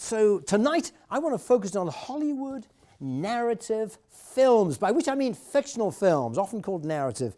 So tonight, I want to focus on Hollywood narrative films, by which I mean fictional films, often called narrative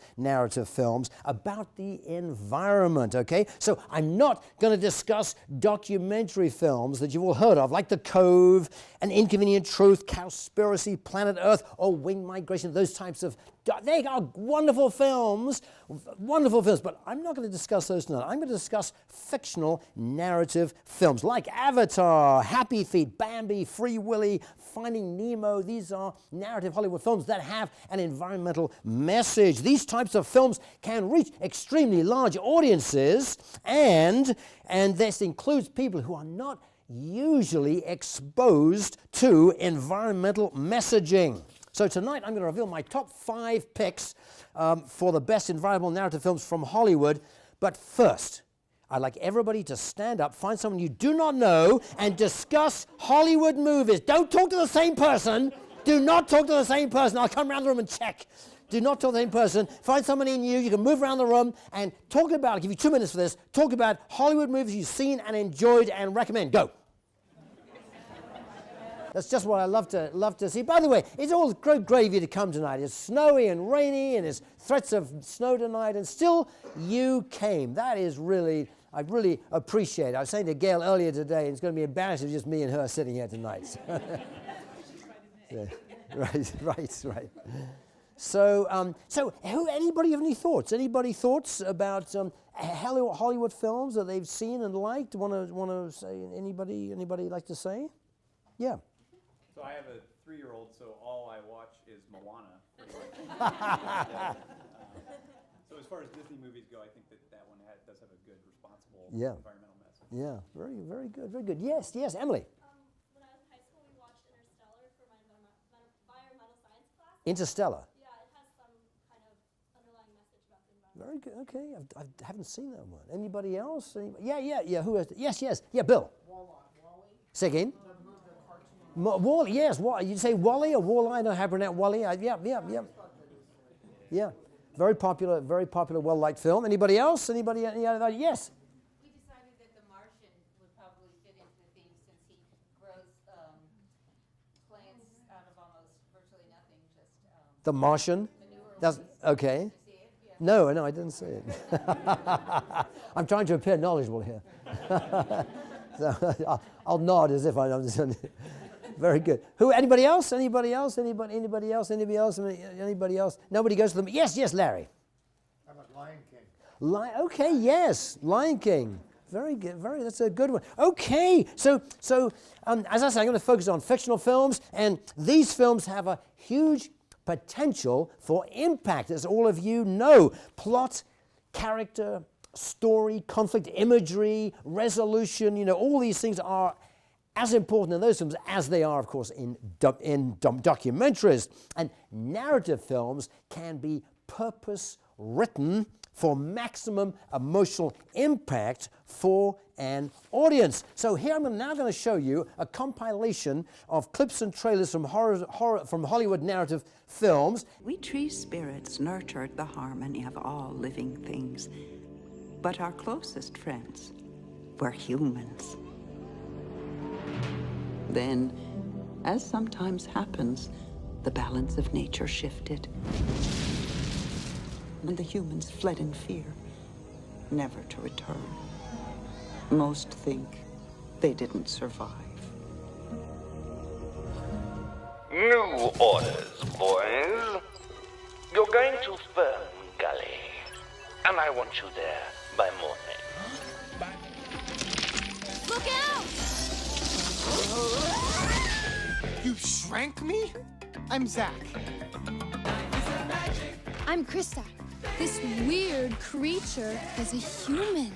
films, about the environment, okay? So I'm not going to discuss documentary films that you've all heard of, like The Cove, An Inconvenient Truth, Cowspiracy, Planet Earth, or Winged Migration, those types of, they are wonderful films, but I'm not going to discuss those tonight. I'm going to discuss fictional narrative films like Avatar, Happy Feet, Bambi, Free Willy, Finding Nemo. These are narrative Hollywood films that have an environmental message. These types of films can reach extremely large audiences, and this includes people who are not usually exposed to environmental messaging. So tonight I'm going to reveal my top 5 picks for the best environmental narrative films from Hollywood. But first, I'd like everybody to stand up, find someone you do not know, and discuss Hollywood movies. Don't talk to the same person. Do not talk to the same person. I'll come around the room and check. Do not talk to the same person. Find somebody new. You can move around the room and talk about, I'll give you 2 minutes for this, talk about Hollywood movies you've seen and enjoyed and recommend. Go. That's just what I love to see. By the way, it's all great gravy to come tonight. It's snowy and rainy, and there's threats of snow tonight, and still you came. That is really, I really appreciate it. I was saying to Gail earlier today, it's going to be embarrassing if just me and her sitting here tonight. Yeah, right. So, anybody have any thoughts? Anybody thoughts about Hollywood films that they've seen and liked? Want to say? Anybody like to say? Yeah. So I have a 3-year-old, so all I watch is Moana, pretty much. So as far as Disney movies go, I think that one does have a good, responsible environmental message. Yeah, very good. Yes, Emily. When I was in high school, we watched Interstellar for my environmental science class. Interstellar. Yeah, it has some kind of underlying message about the environment. Very good. Okay, I haven't seen that one. Anybody else? Yeah. Who has? Yes. Yeah, Bill. Wall-E. Say again. Wall-E, yes. You say Wall-E or Wall-E? I don't know how to pronounce Wall-E. Yeah. Very popular, well-liked film. Anybody else? Any other? Yes. We decided that The Martian would probably fit into the theme since he grows plants out of almost virtually nothing, just The Martian. manure. Okay. Did you see it? Yeah. No, I didn't see it. I'm trying to appear knowledgeable here. So I'll nod as if I understand it. Very good. Anybody else? Anybody else? Nobody goes to them. Yes, Larry. How about Lion King? Okay, yes, Lion King. Very good. That's a good one. Okay, so as I say, I'm going to focus on fictional films, and these films have a huge potential for impact, as all of you know. Plot, character, story, conflict, imagery, resolution, all these things are as important in those films as they are, of course, in documentaries. And narrative films can be purpose-written for maximum emotional impact for an audience. So here I'm now going to show you a compilation of clips and trailers from from Hollywood narrative films. We tree spirits nurture the harmony of all living things, but our closest friends were humans. Then, as sometimes happens, the balance of nature shifted, and the humans fled in fear, never to return. Most think they didn't survive. New orders, boys. You're going to Fern Gully, and I want you there by morning. Look out! You shrank me? I'm Zach. I'm Krista. This weird creature is a human.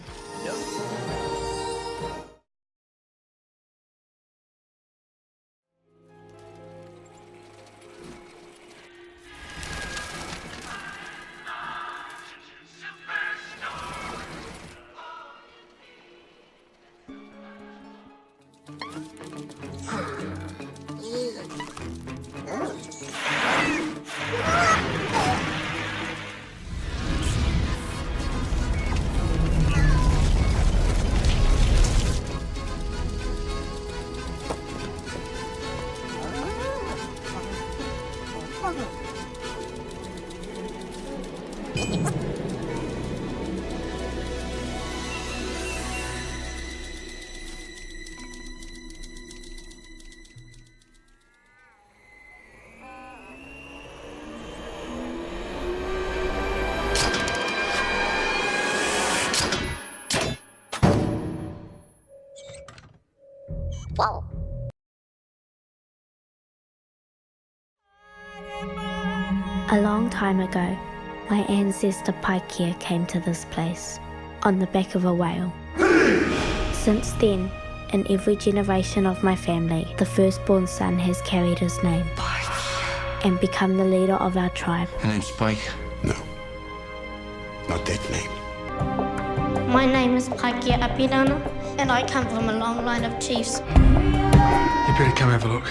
Wow. A long time ago, my ancestor Paikea came to this place, on the back of a whale. Since then, in every generation of my family, the firstborn son has carried his name and become the leader of our tribe. Her name's Spike. No. Not that name. My name is Paikea Apirana, and I come from a long line of chiefs. You better come have a look.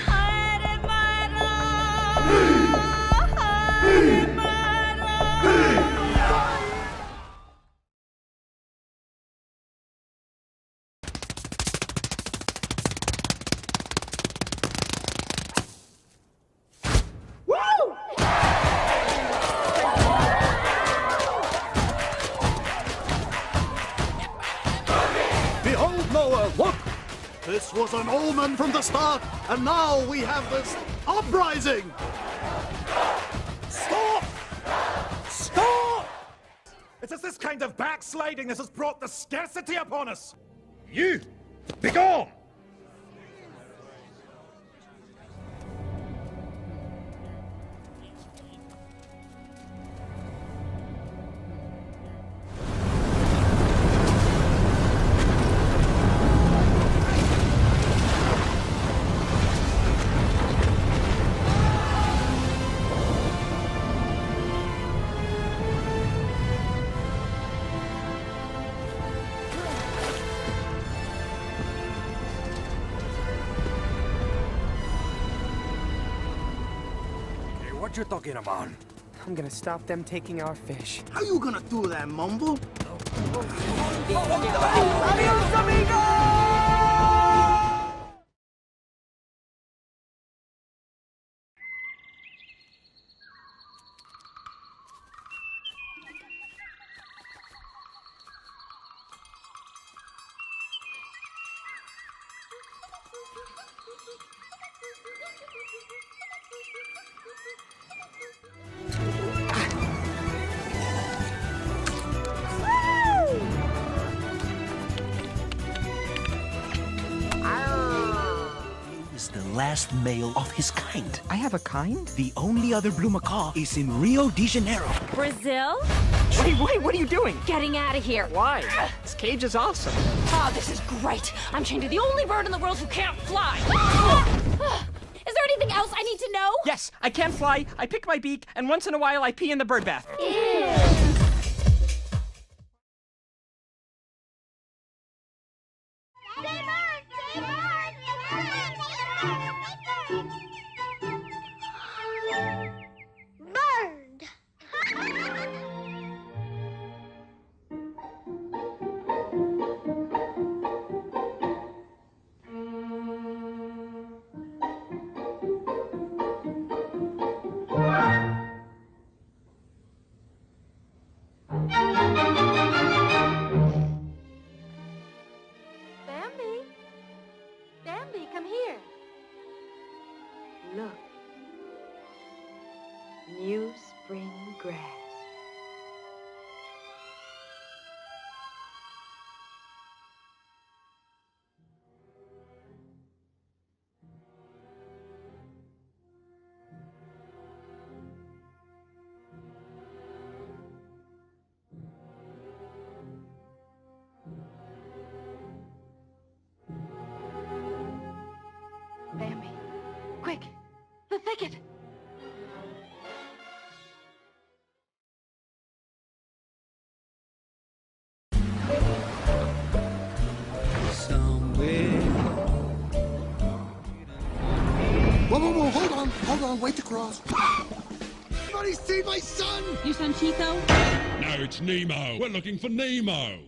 Behold, Noah, look! This was an omen from the start, and now we have this uprising! Stop! Stop! It is this kind of backsliding that has brought the scarcity upon us! You! Begone! What you talking about? I'm gonna stop them taking our fish. How you gonna do that, Mumble? Adios, amigo! The last male of his kind. I have a kind? The only other blue macaw is in Rio de Janeiro. Brazil? Wait, what are you doing? Getting out of here. Why? This cage is awesome. Oh, this is great. I'm chained to the only bird in the world who can't fly. Is there anything else I need to know? Yes, I can fly, I pick my beak, and once in a while I pee in the bird bath. Ew. Bambi, come here. Look. New spring grass. Bambi, quick, the thicket. Whoa, hold on, wait to cross. Anybody see my son? Your son Chico? No, it's Nemo. We're looking for Nemo.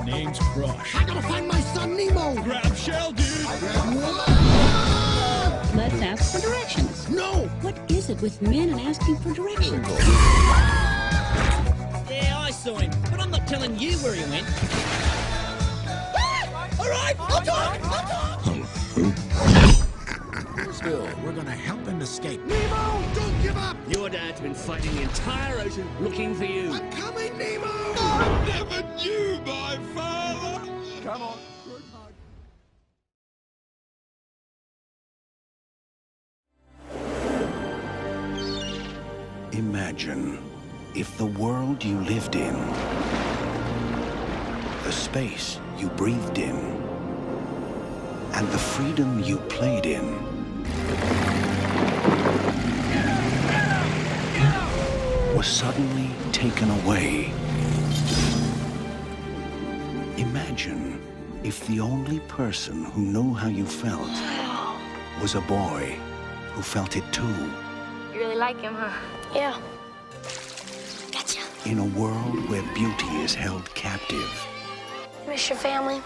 Name's Crush. I gotta find my son Nemo. Grab shell, dude. Let's ask for directions. No. What is it with men and asking for directions? Yeah, I saw him, but I'm not telling you where he went. All right, I'll talk. Still, we're gonna help him escape. Nemo, don't give up. Your dad's been fighting the entire ocean looking for you. I'm coming, Nemo. I never knew my father. Come on. Good night. Imagine if the world you lived in, the space you breathed in, and the freedom you played in was suddenly taken away. Imagine if the only person who knew how you felt was a boy who felt it too. You really like him, huh? Yeah. Gotcha. In a world where beauty is held captive, You miss your family?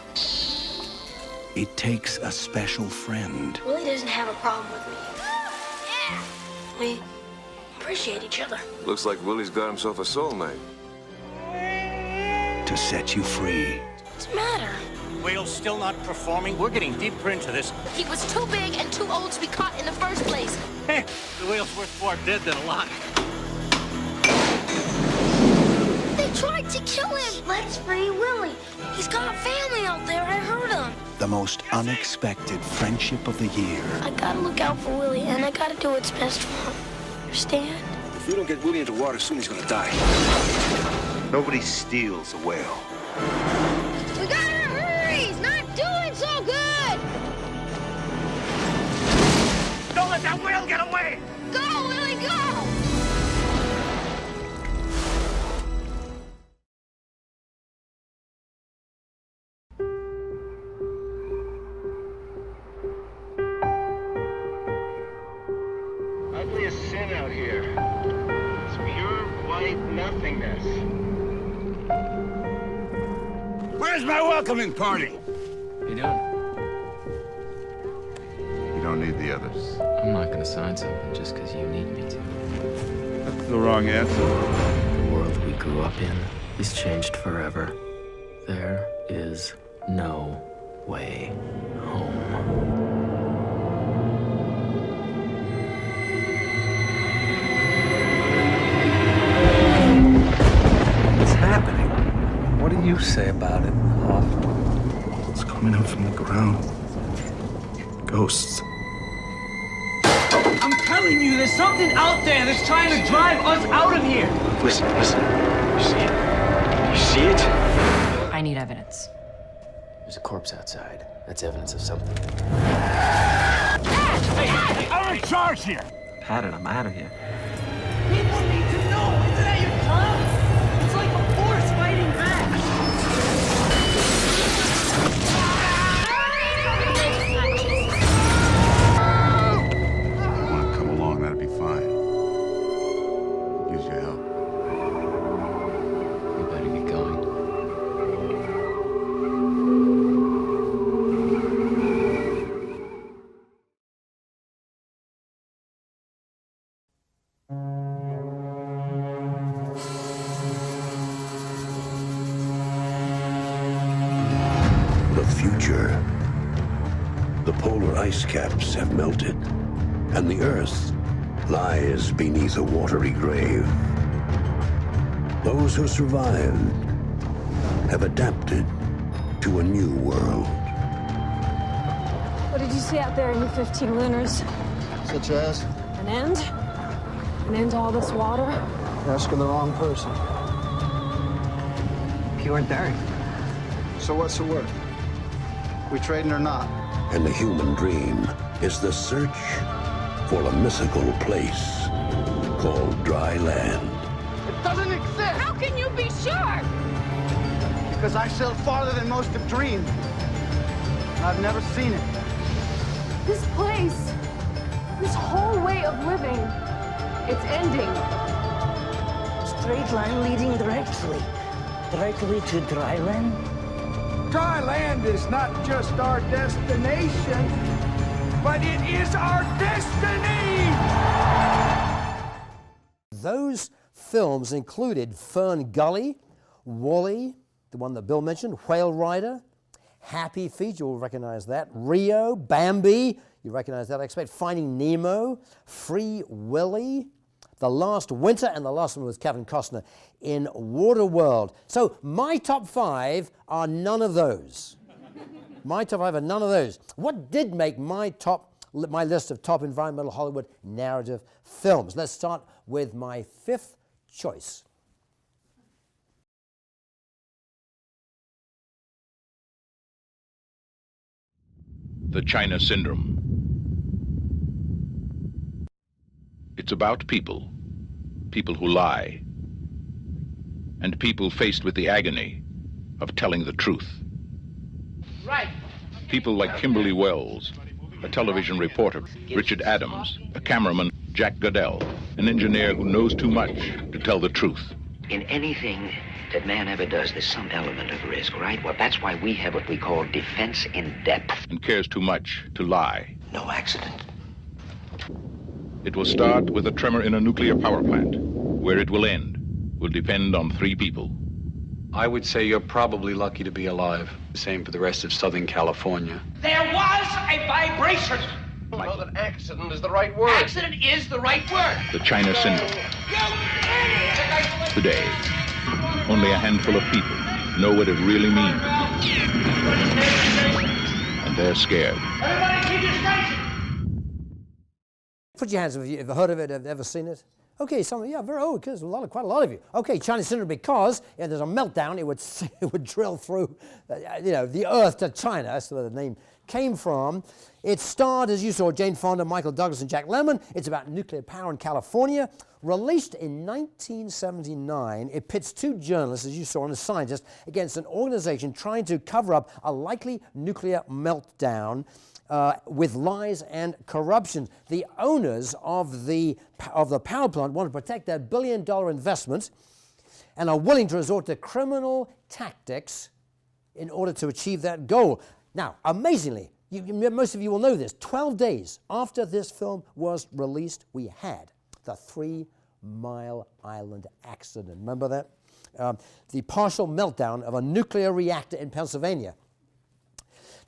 it takes a special friend Willie doesn't have a problem with me. Yeah. We appreciate each other. Looks like Willie's got himself a soulmate. to set you free. What's the matter? Whale's still not performing. We're getting deeper into this. He was too big and too old to be caught in the first place. Hey, the whale's worth more dead than alive. They tried to kill him. Let's free Willie. He's got a family out there. I heard him. The most unexpected friendship of the year. I gotta look out for Willie, and I gotta do what's best for him. Understand? If we don't get Willie into water soon, he's gonna die. Nobody steals a whale. We gotta hurry. He's not doing so good. Don't let that whale get away! Go, Willie, go! Ugliest sin out here. It's pure white nothingness. Where's my welcoming party? You doing? You don't need the others. I'm not gonna sign something just because you need me to. That's the wrong answer. The world we grew up in is changed forever. There is no way home. What's happening? What do you say about it, Hoff? It's coming out from the ground. Ghosts. I'm telling you, there's something out there that's trying to drive us out of here. Listen. You see it? You see it? I need evidence. There's a corpse outside. That's evidence of something. Hey, I'm in charge here. Pat it, I'm out of here. People need to know. Isn't that your job? It's like a force fighting back. You want to come along, that'd be fine. Use your help. We better get going. The future. The polar ice caps have melted, and the Earth lies beneath a watery grave. Those who survived have adapted to a new world. What did you see out there in your 15 lunars? Such as? An end? An end to all this water? You're asking the wrong person. Pure dirt. So what's the word? We trading or not? And the human dream is the search for a mythical place called dry land. It doesn't exist! How can you be sure? Because I sailed farther than most have dreamed. I've never seen it. This place, this whole way of living, it's ending. Straight line leading directly to dry land. Dry land is not just our destination, but it is our destiny! Those films included Fern Gully, Wall-E, the one that Bill mentioned, Whale Rider, Happy Feet, you'll recognize that, Rio, Bambi, you recognize that I expect, Finding Nemo, Free Willy, The Last Winter, and the last one was Kevin Costner in Waterworld. So my top 5 are none of those. My top 5 are none of those. What did make my list of top environmental Hollywood narrative films? Let's start with my 5th choice. The China Syndrome. It's about people who lie, and people faced with the agony of telling the truth. Right. People like Kimberly Wells, a television reporter, Richard Adams, a cameraman, Jack Goodell, an engineer who knows too much to tell the truth. In anything that man ever does, there's some element of risk, right? Well, that's why we have what we call defense in depth. And cares too much to lie. No accident. It will start with a tremor in a nuclear power plant. Where it will end will depend on 3 people. I would say you're probably lucky to be alive. Same for the rest of Southern California. There was a vibration. Well, that accident is the right word. Accident is the right word. The China Syndrome. Today, only a handful of people know what it really means. And they're scared. Everybody keep your station. Put your hands up if you've heard of it, have ever seen it. Okay, some, yeah, very old, because quite a lot of you. Okay, China Syndrome, because there's a meltdown, it would drill through, the Earth to China. That's where the name came from. It starred, as you saw, Jane Fonda, Michael Douglas, and Jack Lemmon. It's about nuclear power in California. Released in 1979, it pits 2 journalists, as you saw, and a scientist, against an organization trying to cover up a likely nuclear meltdown. With lies and corruption. The owners of the power plant want to protect their billion-dollar investment and are willing to resort to criminal tactics in order to achieve that goal. Now, amazingly, most of you will know this, 12 days after this film was released, we had the 3 Mile Island accident. Remember that? The partial meltdown of a nuclear reactor in Pennsylvania.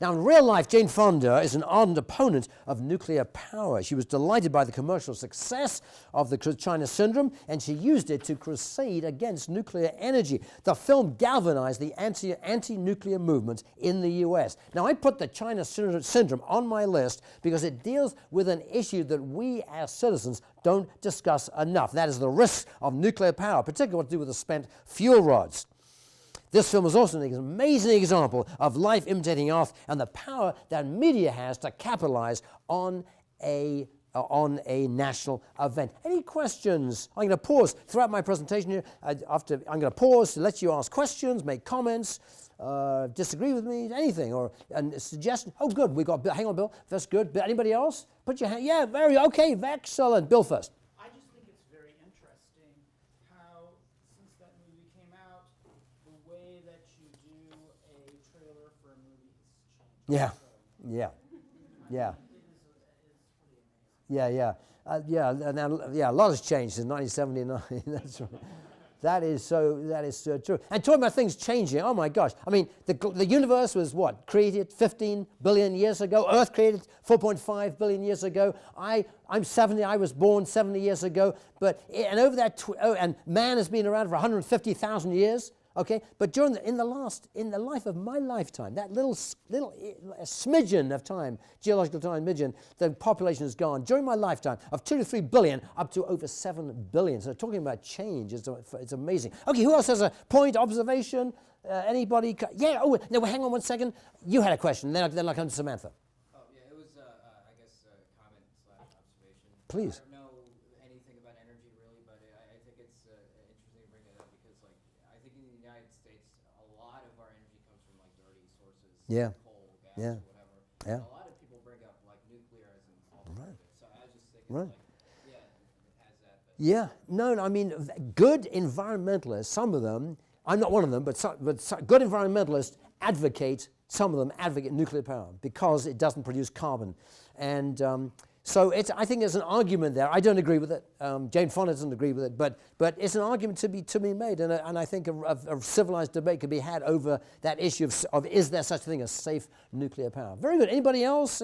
Now, in real life, Jane Fonda is an ardent opponent of nuclear power. She was delighted by the commercial success of the China Syndrome, and she used it to crusade against nuclear energy. The film galvanized the anti-nuclear movement in the U.S. Now, I put the China Syndrome on my list because it deals with an issue that we as citizens don't discuss enough. That is the risks of nuclear power, particularly what to do with the spent fuel rods. This film is also an amazing example of life imitating Earth and the power that media has to capitalize on a national event. Any questions? I'm going to pause throughout my presentation here. I'm going to pause to let you ask questions, make comments, disagree with me, anything, or a suggestion. Oh, good. We got. Hang on, Bill. That's good. Anybody else? Put your hand. Yeah, very okay. Excellent. Bill first. I just think it's very interesting how, since that movie came out, the way that you do a trailer for a movie has changed. Yeah. Yeah. Yeah. Yeah. A lot has changed since 1979. That's right. That is so true. And talking about things changing, oh my gosh. I mean, the universe was what? Created 15 billion years ago. Earth created 4.5 billion years ago. I'm 70, I was born 70 years ago. And over that, and man has been around for 150,000 years. Okay, but in the life of my lifetime, that little smidgen of time, geological time midgen, the population has gone during my lifetime of 2 to 3 billion up to over 7 billion. So talking about change, it's amazing. Okay, who else has a point, observation? Anybody? Yeah. Oh no, hang on one second. You had a question. Then I'll come to Samantha. Oh yeah, it was I guess a comment / observation. Please. I don't know anything about energy really, but I think it's interesting to bring it up because I think in the United States, a lot of our energy comes from dirty sources, yeah. Coal, gas, or whatever. Yeah. A lot of people bring up nuclear as an alternative. Right. So I just think right. It has that. But yeah. No, I mean, good environmentalists, some of them, I'm not one of them, but good environmentalists some of them advocate nuclear power because it doesn't produce carbon. And so I think there's an argument there. I don't agree with it. Jane Fonda doesn't agree with it, but it's an argument to be made, and I think a civilized debate could be had over that issue of is there such a thing as safe nuclear power. Very good. Anybody else?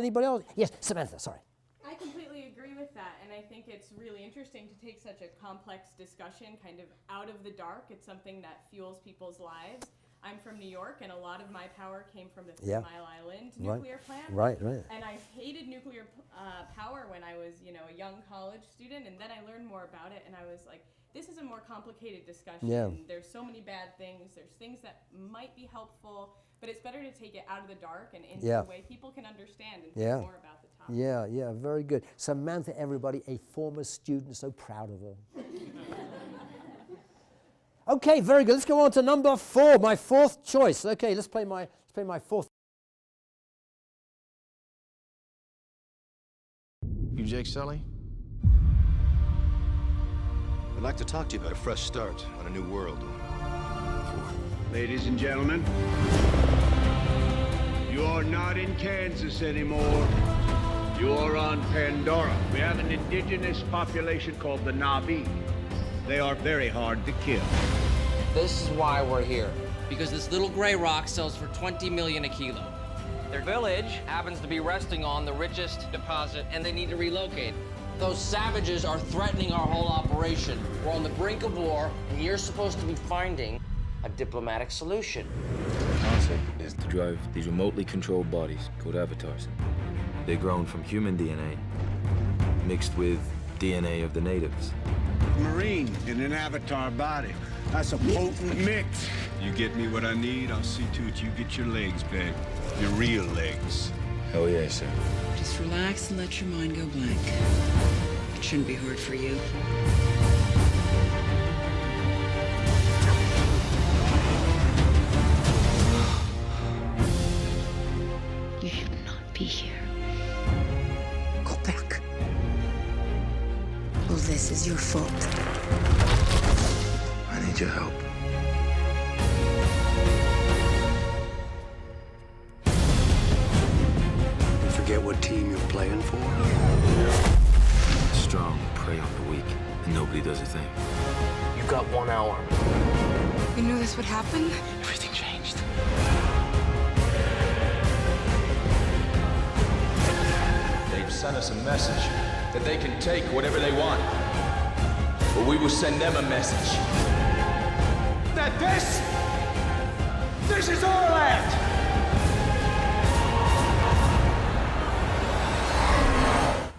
Yes, Samantha, sorry. I completely agree with that, and I think it's really interesting to take such a complex discussion kind of out of the dark. It's something that fuels people's lives. I'm from New York, and a lot of my power came from the 3 Yeah. Mile Island Right. nuclear plant. Right. And I hated nuclear power when I was, a young college student, and then I learned more about it, and I was like, this is a more complicated discussion. Yeah. There's so many bad things. There's things that might be helpful, but it's better to take it out of the dark and into Yeah. a way people can understand and Yeah. think more about the topic. Yeah, very good. Samantha, everybody, a former student, so proud of her. Okay, very good. Let's go on to number 4, my 4th choice. Okay, let's play my 4th. You Jake Sully? I'd like to talk to you about a fresh start on a new world. Ladies and gentlemen, you are not in Kansas anymore. You are on Pandora. We have an indigenous population called the Na'vi. They are very hard to kill. This is why we're here. Because this little gray rock sells for 20 million a kilo. Their village happens to be resting on the richest deposit, and they need to relocate. Those savages are threatening our whole operation. We're on the brink of war, and you're supposed to be finding a diplomatic solution. The concept is to drive these remotely controlled bodies called avatars. They're grown from human DNA, mixed with DNA of the natives. Marine in an avatar body. That's a potent mix. You get me what I need, I'll see to it you get your legs back. Your real legs. Hell yeah, sir. Just relax and let your mind go blank. It shouldn't be hard for you. You should not be here. Go back. All this is your fault. I need your help. You forget what team you're playing for? The strong prey on the weak, and nobody does a thing. You've got 1 hour. You knew this would happen? Everything changed. They've sent us a message that they can take whatever they want. But we will send them a message that this is our land.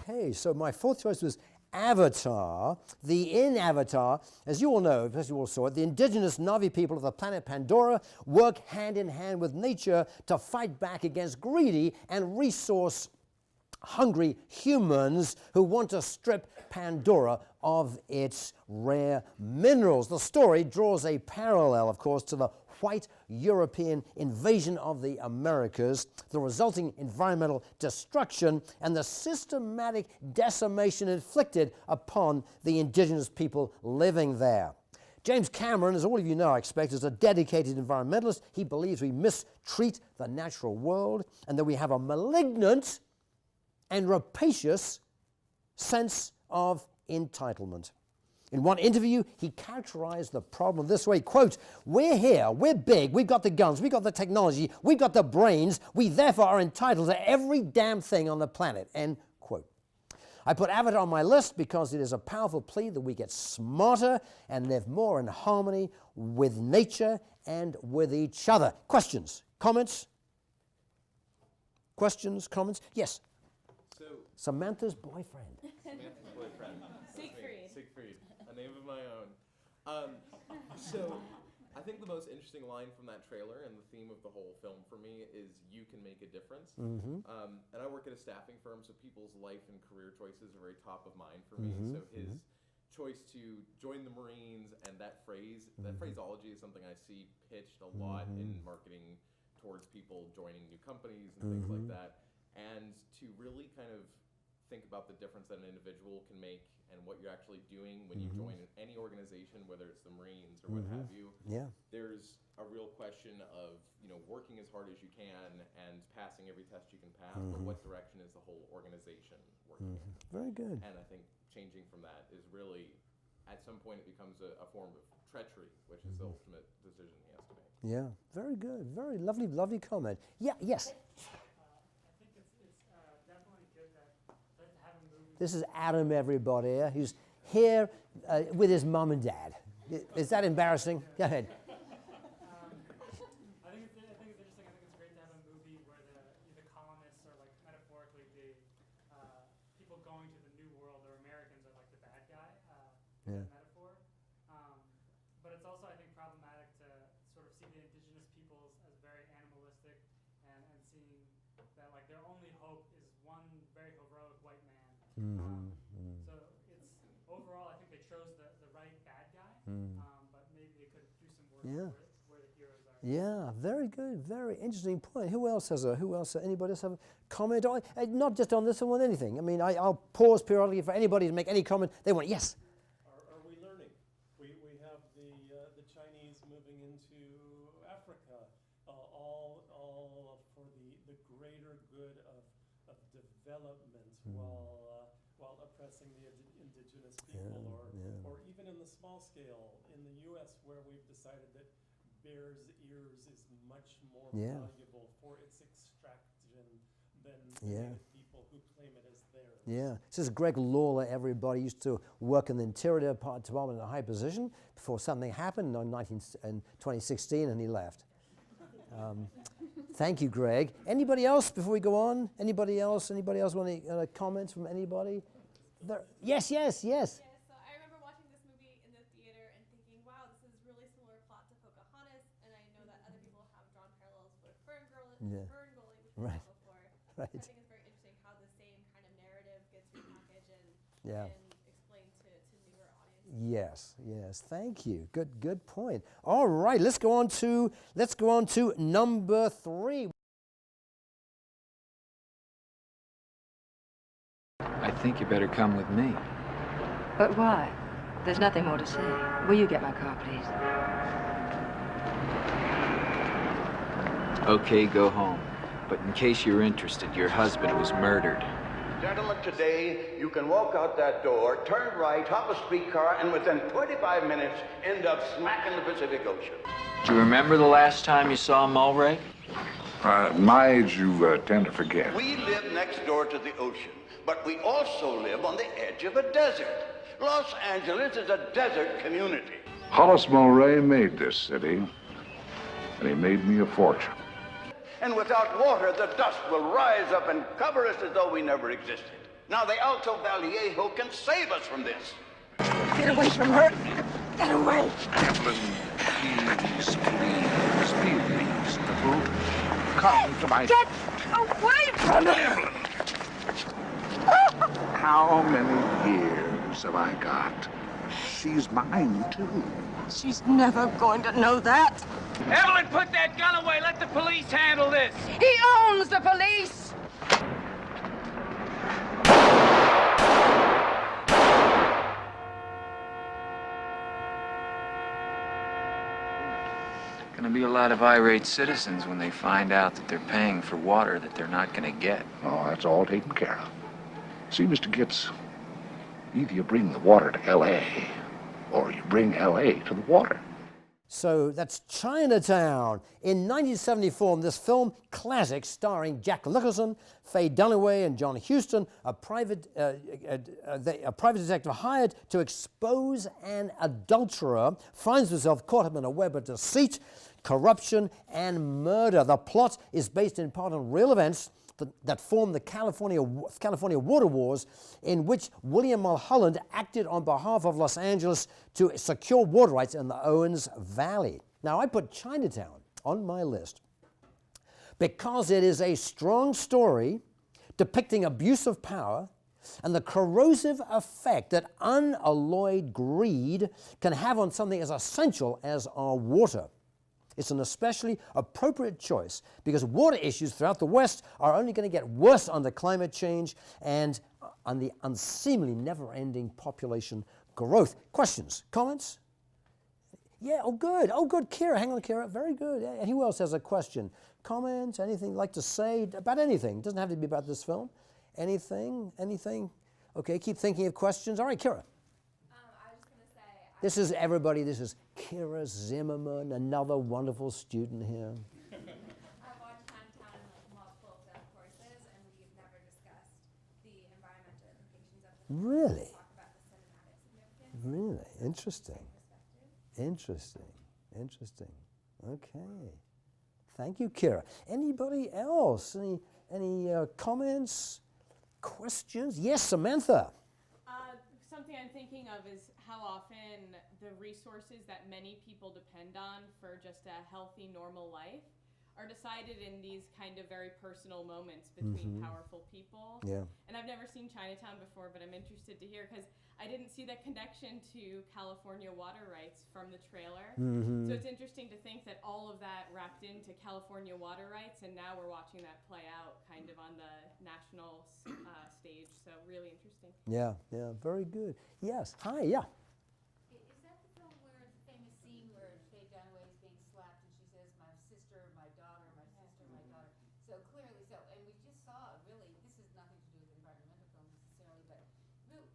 Okay, so my 4th choice was Avatar. In Avatar, as you all know, because you all saw it, the indigenous Na'vi people of the planet Pandora work hand in hand with nature to fight back against greedy and resource-hungry humans who want to strip Pandora of its rare minerals. The story draws a parallel, of course, to the white European invasion of the Americas, the resulting environmental destruction, and the systematic decimation inflicted upon the indigenous people living there. James Cameron, as all of you know, I expect, is a dedicated environmentalist. He believes we mistreat the natural world and that we have a malignant and rapacious sense of entitlement. In one interview, he characterized the problem this way, quote, "We're here, we're big, we've got the guns, we've got the technology, we've got the brains, we therefore are entitled to every damn thing on the planet," end quote. I put Avatar on my list because it is a powerful plea that we get smarter and live more in harmony with nature and with each other. Questions? Comments? Questions? Comments? Yes. So, Samantha's boyfriend. Samantha's boyfriend. Siegfried. Siegfried, a name of my own. So, I think the most interesting line from that trailer and the theme of the whole film for me is "You can make a difference." Mm-hmm. And I work at a staffing firm, so people's life and career choices are very top of mind for me. Mm-hmm. So his choice to join the Marines and that phrase, that phraseology is something I see pitched a lot in marketing towards people joining new companies and things like that. And to really kind of think about the difference that an individual can make and what you're actually doing when you join any organization, whether it's the Marines or what have you. Yeah. There's a real question of, working as hard as you can and passing every test you can pass, but what direction is the whole organization working in? Very good. And I think changing from that is really, at some point it becomes a form of treachery, which is the ultimate decision he has to make. Yeah, very good. Very lovely, lovely comment. Yeah, yes. This is Adam, everybody, who's here with his mum and dad. Is that embarrassing? Go ahead. Yeah. that metaphor. But it's also, I think, problematic to sort of see the indigenous peoples as very animalistic and seeing that like their only hope is one very heroic white man. So it's overall, I think they chose the right bad guy, but maybe they could do some work where the heroes are. Yeah, very good, very interesting point. Who else has anybody else have a comment? Not just on this one, anything. I mean, I'll pause periodically for anybody to make any comment they want. Yes? Are we learning? We have the Chinese moving into Africa, all for the greater good of development while oppressing the indigenous people, or even in the small scale in the U.S. where we've decided that bear's ears is much more valuable for its extraction than the people who claim it as theirs. Yeah. This is Greg Lawler, everybody. Used to work in the Interior Department in a high position before something happened in 2016 and he left. Thank you, Greg. Anybody else before we go on? Anybody else? Anybody else want any comments from anybody? Yes. So I remember watching this movie in the theater and thinking, wow, this is really similar plot to Pocahontas, and I know that other people have drawn parallels with Ferngully, which we saw before. Right. I think it's very interesting how the same kind of narrative gets repackaged and explained to newer audiences. Yes. Thank you. Good point. All right, let's go on to number 3. I think you better come with me. But why? There's nothing more to say. Will you get my car, please? Okay, go home. But in case you're interested, your husband was murdered. Gentlemen, today you can walk out that door, turn right, hop a streetcar, and within 25 minutes end up smack in the Pacific Ocean. Do you remember the last time you saw Mulray? At my age, you tend to forget. We live next door to the ocean, but we also live on the edge of a desert. Los Angeles is a desert community. Hollis Mulray made this city, and he made me a fortune. And without water, the dust will rise up and cover us as though we never existed. Now the Alto Vallejo can save us from this. Get away from her! Get away! Evelyn, please, the boat. Come to my... Get away from her! Evelyn! How many years have I got? She's mine, too. She's never going to know that. Evelyn, put that gun away. Let the police handle this. He owns the police! Gonna be a lot of irate citizens when they find out that they're paying for water that they're not gonna get. Oh, that's all taken care of. See, Mr. Gitz, either you bring the water to L.A., or you bring L.A. to the water. So that's Chinatown. In 1974, this film classic starring Jack Nicholson, Faye Dunaway, and John Huston, a private detective hired to expose an adulterer finds himself caught up in a web of deceit, corruption, and murder. The plot is based in part on real events that formed the California water wars, in which William Mulholland acted on behalf of Los Angeles to secure water rights in the Owens Valley. Now, I put Chinatown on my list because it is a strong story depicting abuse of power and the corrosive effect that unalloyed greed can have on something as essential as our water. It's an especially appropriate choice because water issues throughout the West are only going to get worse under climate change and on the unseemly never-ending population growth. Questions? Comments? Yeah, oh good, Kira, hang on, Kira, very good. And who else has a question? Comments, anything you'd like to say about anything? It doesn't have to be about this film. Anything? Okay, keep thinking of questions. All right, Kira. This is everybody, this is Kira Zimmerman, another wonderful student here. I've watched Chinatown in multiple film courses, and we've never discussed the environmental implications of the film. Really? We talk about the cinematic significance. Really? Interesting. Okay. Thank you, Kira. Anybody else? Any comments, questions? Yes, Samantha. Something I'm thinking of is how often the resources that many people depend on for just a healthy, normal life are decided in these kind of very personal moments between powerful people. Yeah. And I've never seen Chinatown before, but I'm interested to hear because I didn't see that connection to California water rights from the trailer. So it's interesting to think that all of that wrapped into California water rights, and now we're watching that play out kind of on the national stage. So really interesting. Yeah, yeah, very good. Yes, hi, yeah. Is that the film where the famous scene where Faye Dunaway is being slapped and she says, my sister, my daughter, my sister, my daughter. So clearly, and we just saw really, this has nothing to do with environmental films necessarily, but real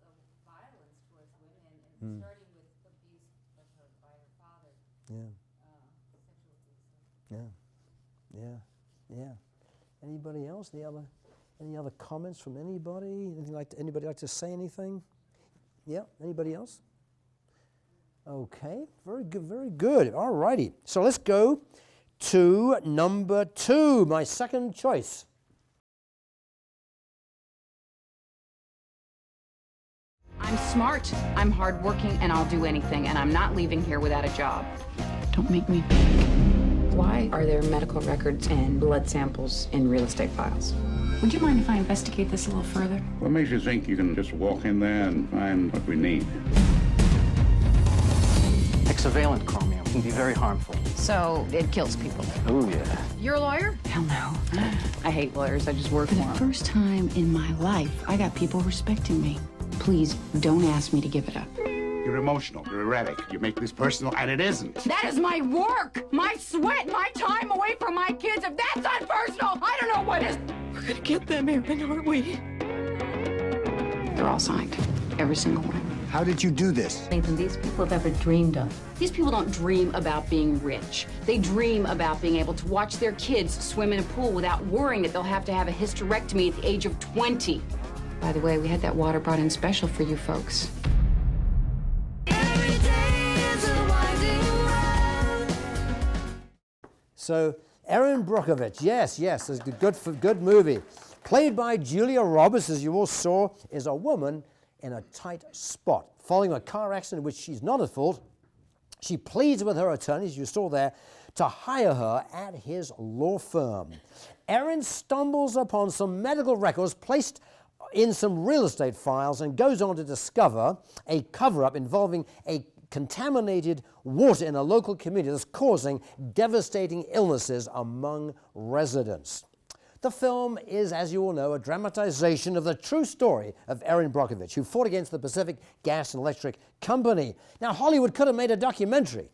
violence towards women, and starting with abuse of her by her father. Yeah. Sexual abuse. Yeah, yeah, yeah. Anybody else? Any other comments from anybody? Anybody like to say anything? Yeah, anybody else? Okay, very good, very good. All righty. So let's go to number 2, my second choice. I'm smart, I'm hardworking, and I'll do anything, and I'm not leaving here without a job. Don't make me beg. Why are there medical records and blood samples in real estate files? Would you mind if I investigate this a little further? What makes you think you can just walk in there and find what we need? Hexavalent chromium can be very harmful. So, it kills people. Oh, yeah. You're a lawyer? Hell no. I hate lawyers, I just work for them. For the first time in my life, I got people respecting me. Please, don't ask me to give it up. You're emotional, you're erratic, you make this personal, and it isn't. That is my work, my sweat, my time away from my kids. If that's unpersonal, I don't know what is. We're gonna get them, Aaron, aren't we? They're all signed, every single one. How did you do this? Anything these people have ever dreamed of. These people don't dream about being rich. They dream about being able to watch their kids swim in a pool without worrying that they'll have to have a hysterectomy at the age of 20. By the way, we had that water brought in special for you folks. So, Erin Brockovich, yes, it's a good movie. Played by Julia Roberts, as you all saw, is a woman in a tight spot. Following a car accident in which she's not at fault, she pleads with her attorneys, you saw there, to hire her at his law firm. Erin stumbles upon some medical records placed in some real estate files and goes on to discover a cover-up involving a contaminated water in a local community that's causing devastating illnesses among residents. The film is, as you all know, a dramatization of the true story of Erin Brockovich, who fought against the Pacific Gas and Electric Company. Now, Hollywood could have made a documentary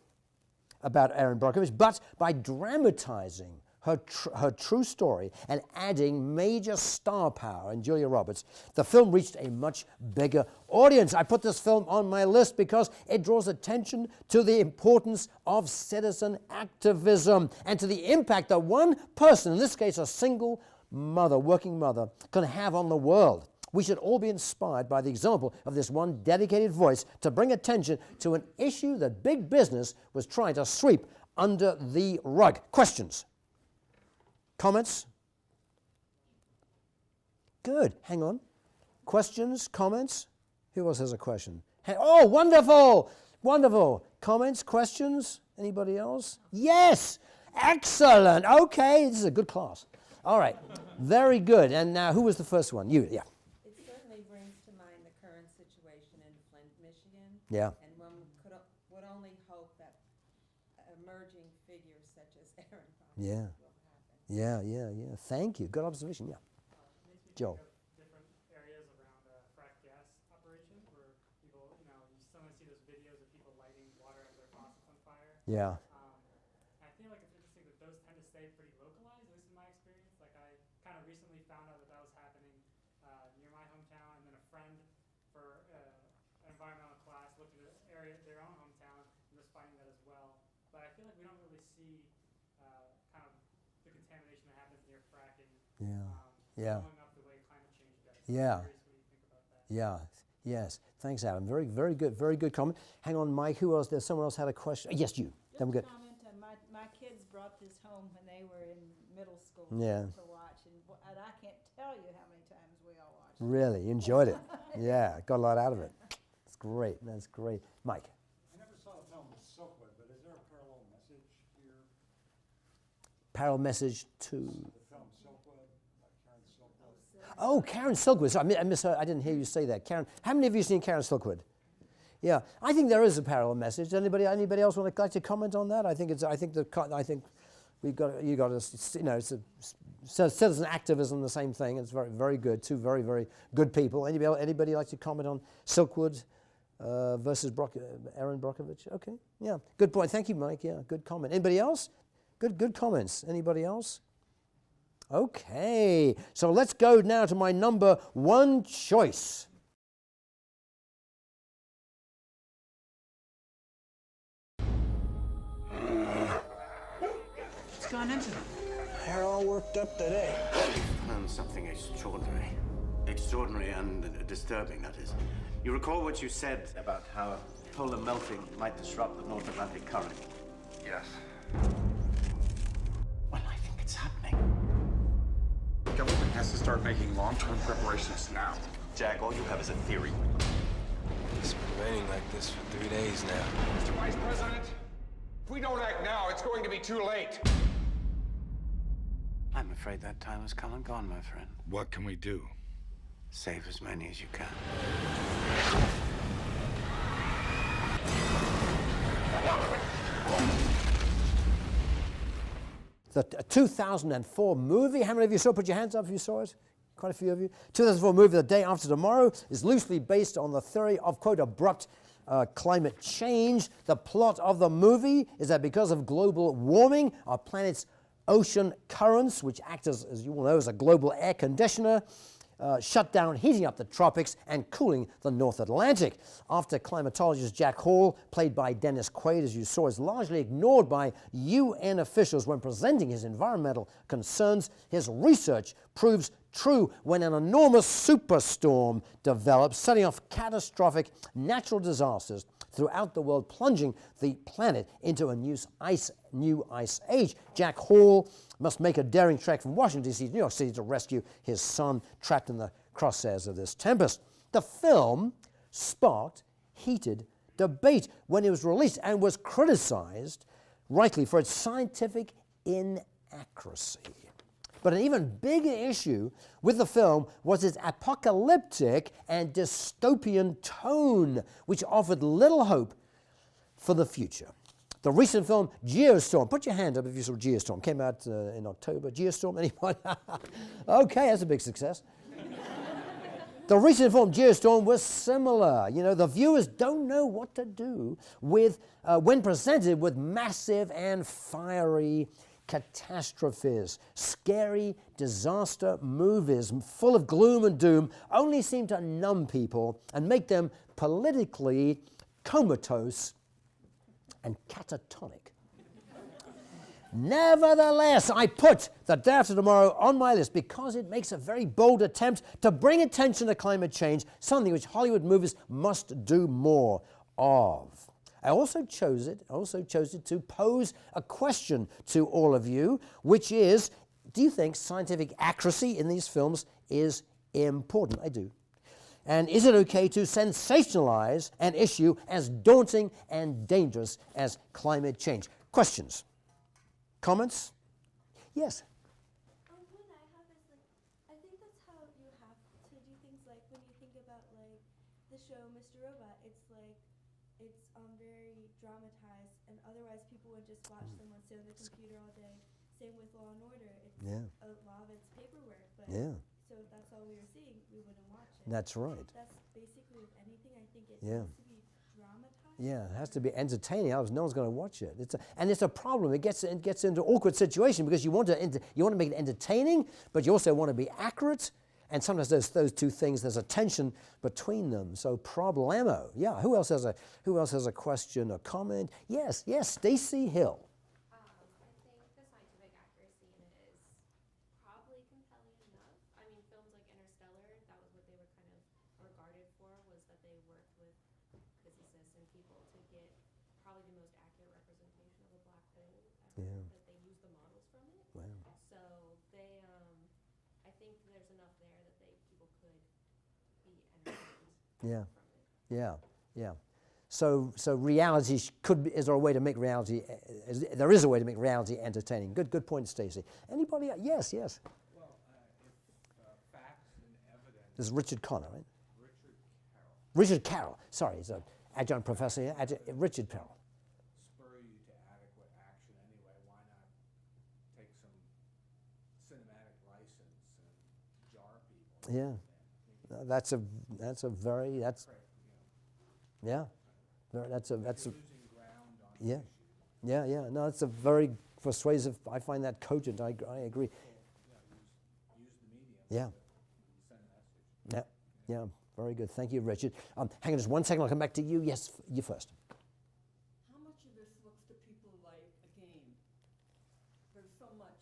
about Erin Brockovich, but by dramatizing her true story and adding major star power in Julia Roberts, the film reached a much bigger audience. I put this film on my list because it draws attention to the importance of citizen activism and to the impact that one person, in this case a single mother, working mother, can have on the world. We should all be inspired by the example of this one dedicated voice to bring attention to an issue that big business was trying to sweep under the rug. Questions? Comments? Good. Hang on. Questions? Comments? Who else has a question? Oh, wonderful! Wonderful. Comments? Questions? Anybody else? Yes! Excellent. Okay, this is a good class. All right. Very good. And now, who was the first one? You, yeah. It certainly brings to mind the current situation in Flint, Michigan. Yeah. And one would only hope that emerging figures such as Erin Brockovich Yeah. Yeah. Thank you. Good observation. Yeah. Joe. Different areas around frack gas operations where people, you sometimes see those videos of people lighting water as their faucets on fire. Yeah. I feel like it's interesting that those tend to stay pretty localized, at least in my experience. Like I kind of recently found out that was happening near my hometown, and then a friend for an environmental class looked at their own hometown and was finding that as well. But I feel like we don't really see kind of the contamination that happens near fracking blowing up the way climate change does. Yeah. I'm curious what you think about that. Yeah. Yes. Thanks, Adam. Very good comment. Hang on, Mike. Who else? There's someone else had a question. Yes, you. Then we're good. Comment. My kids brought this home when they were in middle school Yeah. to watch, and I can't tell you how many times we all watched. Really? You enjoyed it? Yeah. Got a lot out of it. It's great. That's great. Mike. I never saw the film Silkwood, but is there a parallel message here? Parallel message to. The film Silkwood, Karen Silkwood. Oh, Karen Silkwood. Sorry, I misheard. I didn't hear you say that. Karen. How many of you seen Karen Silkwood? Yeah, I think there is a parallel message. Anybody else want to like to comment on that? I think we've got you got to, you know, it's citizen activism, the same thing. It's very, very good. Two very, very good people. Anybody like to comment on Silkwood versus Erin Brockovich? Okay, yeah, good point. Thank you, Mike. Yeah, good comment. Anybody else? Good comments. Anybody else? Okay, so let's go now to my number one choice. What's gone into them? They're all worked up today. And something extraordinary. Extraordinary and disturbing, that is. You recall what you said about how polar melting might disrupt the North Atlantic current? Yes. Well, I think it's happening. The government has to start making long-term preparations now. Jack, all you have is a theory. It's been raining like this for 3 days now. Mr. Vice President, if we don't act now, it's going to be too late. I'm afraid that time has come and gone, my friend. What can we do? Save as many as you can. The 2004 movie, how many of you saw it? Put your hands up if you saw it. Quite a few of you. 2004 movie, The Day After Tomorrow, is loosely based on the theory of, quote, abrupt climate change. The plot of the movie is that because of global warming, our planet's ocean currents, which act as you all know, as a global air conditioner, shut down, heating up the tropics and cooling the North Atlantic. After climatologist Jack Hall, played by Dennis Quaid, as you saw, is largely ignored by UN officials when presenting his environmental concerns, his research proves true when an enormous superstorm develops, setting off catastrophic natural disasters throughout the world, plunging the planet into a new ice age. Jack Hall must make a daring trek from Washington, D.C. to New York City to rescue his son trapped in the crosshairs of this tempest. The film sparked heated debate when it was released and was criticized, rightly, for its scientific inaccuracy. But an even bigger issue with the film was its apocalyptic and dystopian tone, which offered little hope for the future. The recent film Geostorm, put your hand up if you saw Geostorm, came out in October. Geostorm, anyone? Okay, that's a big success. The recent film Geostorm was similar. You know, the viewers don't know what to do with when presented with massive and fiery catastrophes. Scary disaster movies full of gloom and doom only seem to numb people and make them politically comatose and catatonic. Nevertheless, I put The Day After Tomorrow on my list because it makes a very bold attempt to bring attention to climate change, something which Hollywood movies must do more of. I also chose it to pose a question to all of you, which is, do you think scientific accuracy in these films is important? I do. And is it okay to sensationalize an issue as daunting and dangerous as climate change? Questions? Comments? Yes? One I have is, like, I think that's how you have to do things, like, when you think about, like, the show Mr. Robot, it's, like, it's very dramatized, and otherwise people would just watch someone sit on the computer all day. Same with Law and Order. It's a lot of it's paperwork, but so if that's all we were seeing, we wouldn't watch it. That's right. That's basically with anything. I think it Yeah. has to be dramatized. Yeah, it has to be entertaining. Otherwise, no one's going to watch it. And it's a problem. It gets into an awkward situation because you want to make it entertaining, but you also want to be accurate. And sometimes those two things, there's a tension between them. So problemo. Yeah. Who else has a question or comment? Yes. Stacy Hill. I think the scientific accuracy in it is probably compelling enough. I mean, films like Interstellar, that was what they were kind of regarded for, was that they worked with physicists and people to get probably the most accurate representation of a black hole ever, that they used the models from it. Wow. So they, I think there's enough there that people could be entertained Yeah. from it. Yeah. Yeah. So reality is there a way to make reality? There is a way to make reality entertaining. Good point, Stacey. Anybody else? Yes. Well, if facts and evidence. This is Richard Connor, right? Richard Carroll. Richard Carroll. Sorry, he's an adjunct professor here. Richard Carroll. Spur you to adequate action anyway. Why not take some cinematic license and jar people? Yeah. That's a very that's yeah. That's a yeah. No, it's a very persuasive. I find that cogent. I agree. Yeah. Yeah. Very good. Thank you, Richard. Hang on just 1 second. I'll come back to you. Yes, you first. How much of this looks to people like a game? There's so much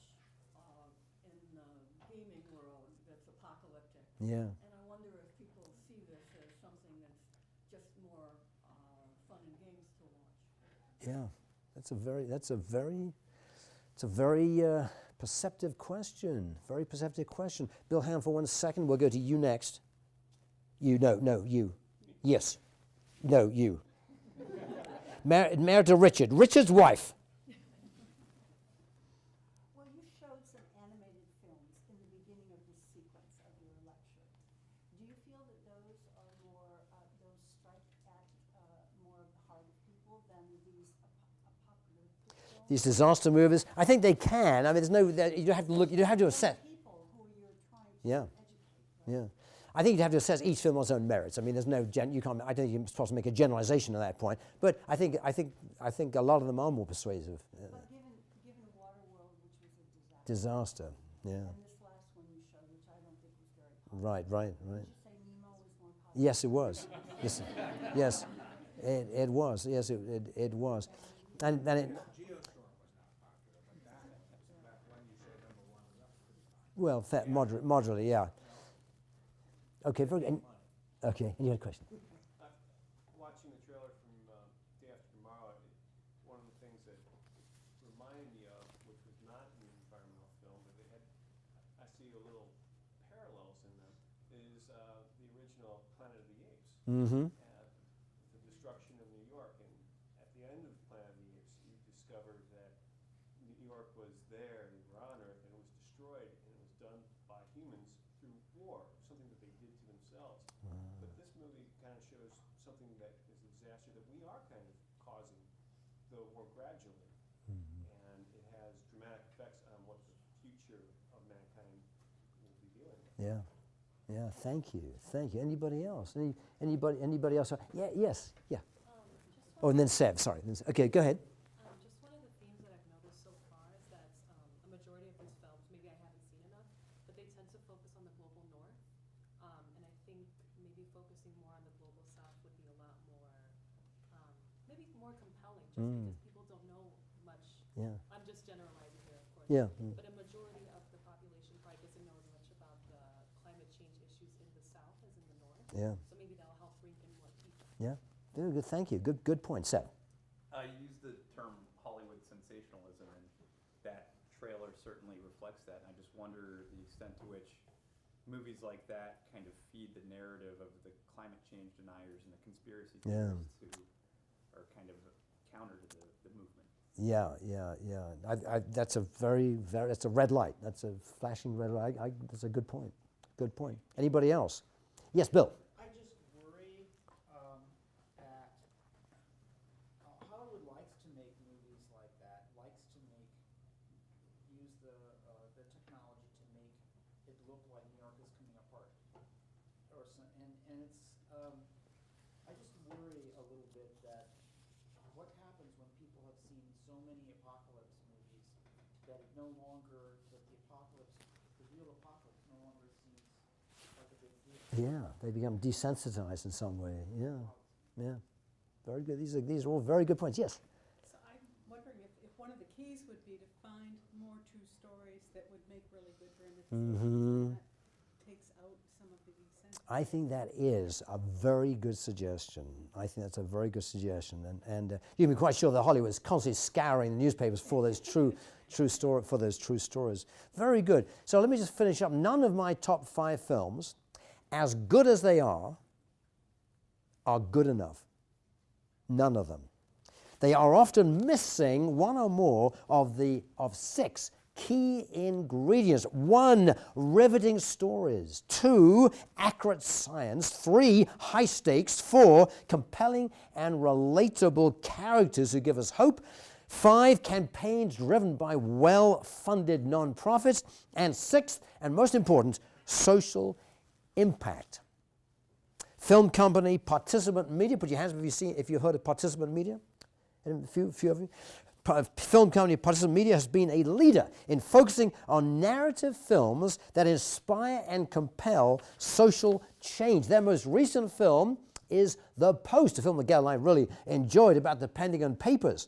in the gaming world that's apocalyptic. Yeah. And I wonder if people see this as something that's just more fun and games to watch. Yeah. It's a very perceptive question. Very perceptive question. Bill, hang on for 1 second. We'll go to you next. You. Yes. No, you. Married to Richard. Richard's wife. Well, you showed some animated films in the beginning of this sequence of your lecture. Do you feel that those are more, those strike at more of the heart of people than these apocalyptic films? These disaster movies. I think they can. I mean, there's no. You don't have to look. You don't have to assess. People who you're trying to Yeah. educate. Yeah. I think you have to assess each film on its own merits. I mean, there's no you can't. I don't think you're supposed to make a generalization at that point. But I think a lot of them are more persuasive. But given Waterworld, which was a disaster. Yeah. And this last one you showed, which I don't think was very popular. Right. Did you say Nemo was more popular? Yes, it was. Yes, it was. Yes, it was. And it. Well, moderately, yeah. Okay, very good. Okay, and you had a question? Watching the trailer from Day After Tomorrow, one of the things that reminded me of, which was not an environmental film, but they had, I see a little parallels in them, is the original Planet of the Apes. Mm-hmm. The destruction of New York, and at the end of Planet of the Apes, you discovered that New York was there, they were on Earth, and it was destroyed, and it was done by humans through war, something that they did to themselves. But this movie kind of shows something that is a disaster that we are kind of causing, though more gradually. And it has dramatic effects on what the future of mankind will be dealing with. Yeah. Thank you. Anybody else? Anybody else? Yeah. Yes. Yeah. Oh, and then Seb. Sorry. Okay, go ahead. Just one of the themes that I've noticed so far is that a majority of these films, maybe I haven't seen enough, but they tend to focus on the global north. And I think maybe focusing more on the global south would be a lot more, maybe more compelling, just because people don't know much. Yeah. I'm just generalizing here, of course. Yeah. But a majority of the population probably doesn't know as much about the climate change issues in the south as in the north. Yeah. So maybe that'll help bring in more people. Yeah. Very good. Thank you. Good point, Seb. I use the term Hollywood sensationalism, and that trailer certainly reflects that. And I just wonder the extent to which movies like that kind of feed the narrative of the climate change deniers and the conspiracy theorists who are kind of counter to the movement. Yeah. That's that's a red light. That's a flashing red light. That's a good point. Good point. Anybody else? Yes, Bill. I just worry that Hollywood likes to make movies like that, likes to use the technology to make it look like New York is coming apart, and it's I just worry a little bit that what happens when people have seen so many apocalypse movies that it no longer the real apocalypse no longer seems like a big deal. Yeah, they become desensitized in some way. Yeah. Very good. These are all very good points. Yes. So I'm wondering if one of the keys would be to find more true stories that would make really good dramatization. That takes out some of the desensitization. I think that is a very good suggestion. I think that's a very good suggestion, and you can be quite sure that Hollywood is constantly scouring the newspapers for those true stories. Very good. So let me just finish up. None of my top 5 films, as good as they are good enough None of them. They are often missing one or more of 6 key ingredients. 1, riveting stories. 2, accurate science. 3, high stakes. 4, compelling and relatable characters who give us hope. 5, campaigns driven by well-funded nonprofits. And 6th, and most important, social impact. Film company Participant Media. Put your hands up if you've heard of Participant Media. A few of you. Film company Participant Media has been a leader in focusing on narrative films that inspire and compel social change. Their most recent film is The Post, a film that Gail and I really enjoyed about the Pentagon Papers.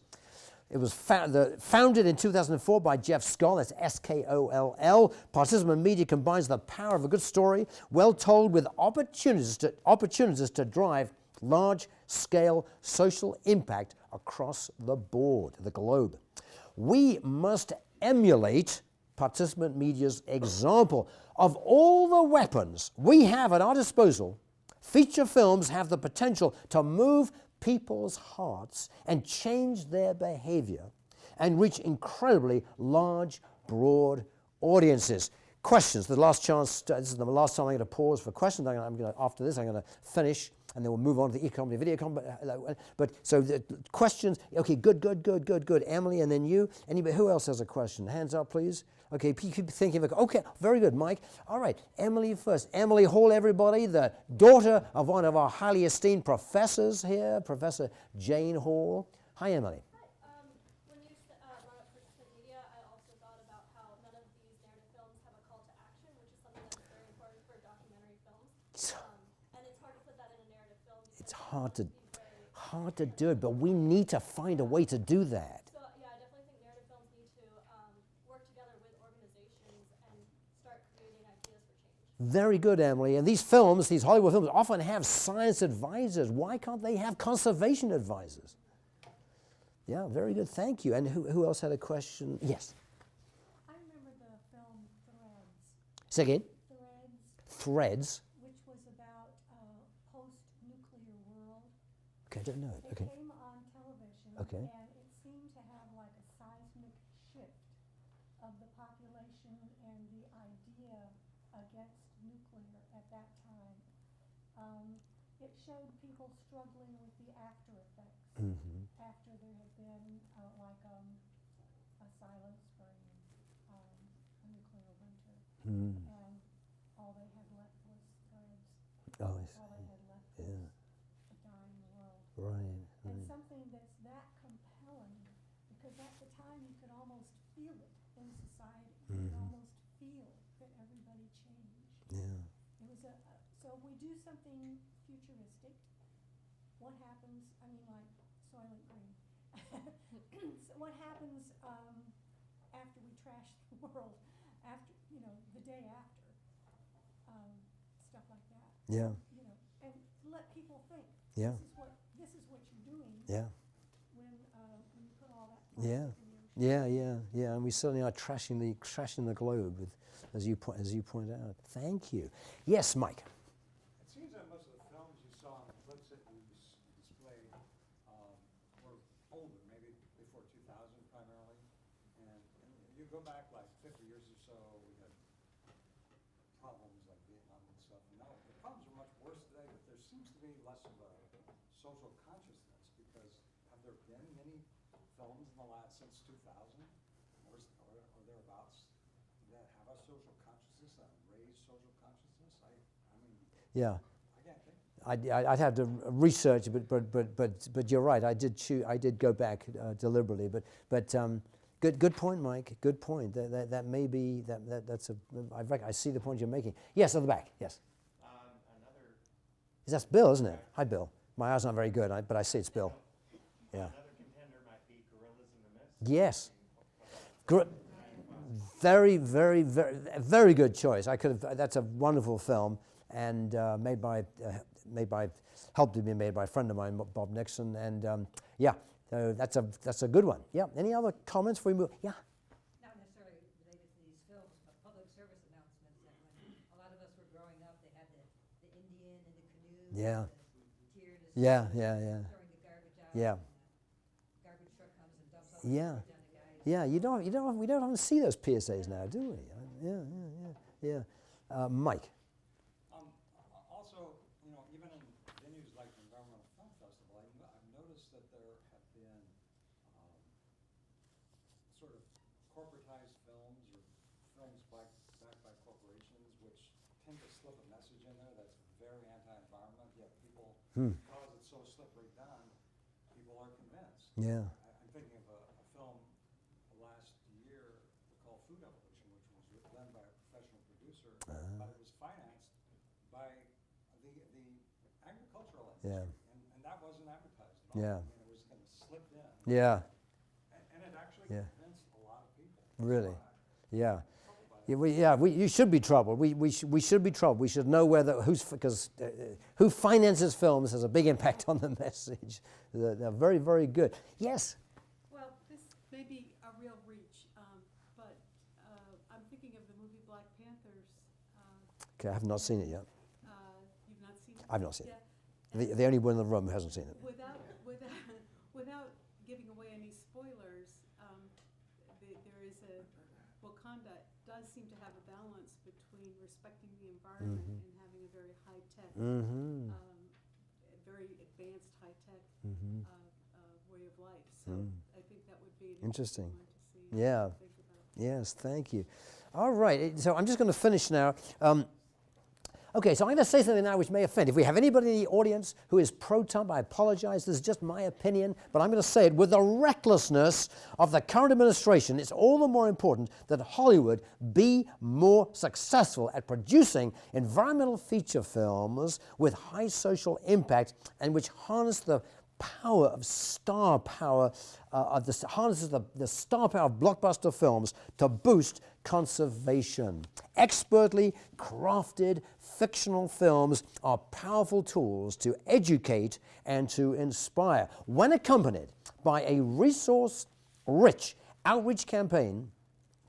It was founded in 2004 by Jeff Skoll, that's S-K-O-L-L. Participant Media combines the power of a good story, well told, with opportunities to drive large-scale social impact across the board, the globe. We must emulate Participant Media's example. Of all the weapons we have at our disposal, feature films have the potential to move people's hearts and change their behavior and reach incredibly large, broad audiences. Questions, the last chance, this is the last time I'm going to pause for questions. After this, I'm going to finish, and then we'll move on to the e-comedy video. So the questions, okay, good. Emily, and then you. Anybody, who else has a question? Hands up, please. Okay, keep thinking of it. Okay, very good, Mike. All right, Emily first. Emily Hall, everybody, the daughter of one of our highly esteemed professors here, Professor Jane Hall. Hi, Emily. When you brought up Participant Media, I also thought about how none of these narrative films have a call to action, which is something that's very important for documentary films. And it's hard to put that in a narrative film. It's hard to do it, but we need to find a way to do that. So yeah, I definitely think narrative films need to work together with organizations and start creating ideas for change. Very good, Emily. And these films, these Hollywood films, often have science advisors. Why can't they have conservation advisors? Yeah, very good. Thank you. And who else had a question? Yes. I remember the film Threads. Say again? Threads. Threads. Which was about a post-nuclear world. Okay, I don't know it. Okay. It came on television. Okay. And it seemed to have like a seismic shift of the population and the idea against nuclear at that time. It showed people struggling with the after effects after there had been a silent spring, a nuclear winter, and all they had left was threads. Oh, All they had left was a dying world. Right. And something that's that compelling, because at the time you could almost feel it in society. You could almost feel that everybody changed. Yeah. It was so if we do something futuristic, what happens, I mean, like Soylent Green. So what happens after we trash the world, after, the day after, stuff like that. Yeah. And let people think. Yeah. This is what you're doing. Yeah. When you put all that. Yeah. Yeah. And we certainly are trashing the globe, as you point out. Thank you. Yes, Mike. It seems that most of the films you saw on the clips that you displayed were older, maybe before 2000 primarily. And you go back like 50 years or so, we had problems like Vietnam and stuff. And now the problems are much worse today, but there seems to be less of a social consciousness, because have there been many films in the last, since 2000 or thereabouts, that have a social consciousness, that raise social consciousness? I mean, Yeah. I can't think. I'd have to research, but you're right. I did go back deliberately, but good point, Mike. Good point. That may be that's a. I see the point you're making. Yes, at the back. Yes. That's Bill, isn't it? Hi, Bill. My eyes aren't very good, but I see it's Bill. Yeah. Another contender might be Gorillas in the Mist. Yes. Very, very, very, very good choice. That's a wonderful film, and helped to be made by a friend of mine, Bob Nixon, and so that's a good one. Yeah. Any other comments before we move? Yeah. Not necessarily related to these films, but public service announcements. That when a lot of us were growing up, they had the Indian and the canoe. Yeah. And the tear to Yeah. throwing the garbage out. Yeah. Garbage truck comes and dumps all the Yeah. garbage on the guy. Yeah, we don't often see those PSAs now, do we? Yeah. Mike. Also, even in venues like the Environmental Film Festival, I've noticed that there have been sort of corporatized films or films backed by corporations which tend to slip a message in there that's very anti-environment, yet people, because it's so slippery done, people are convinced. Yeah. I'm thinking of a film last year called Food Evolution, which was done by a professional producer, but it was financed by the agricultural industry, and that wasn't advertised at all. Yeah. I mean, it was kind of slipped in. Yeah. And it actually convinced a lot of people. Really? Yeah. You should be troubled. We should be troubled. We should know because who finances films has a big impact on the message. They're very, very good. Yes. Well, this may be a real reach, but I'm thinking of the movie Black Panthers. Okay, I have not seen it yet. You've not seen it? I've not seen Yeah. it. The only one in the room who hasn't seen it. Without giving away any spoilers, there is Wakanda does seem to have a balance between respecting the environment and having a very high-tech, very advanced high-tech way of life. So I think that would be an Interesting. one to see. Yeah. and think about. Yes, thank you. All right, so I'm just going to finish now. Okay, so I'm going to say something now which may offend. If we have anybody in the audience who is pro-Trump, I apologize. This is just my opinion, but I'm going to say it. With the recklessness of the current administration, it's all the more important that Hollywood be more successful at producing environmental feature films with high social impact and which harness the power of star power, harnesses the star power of blockbuster films to boost conservation. Expertly crafted fictional films are powerful tools to educate and to inspire. When accompanied by a resource-rich outreach campaign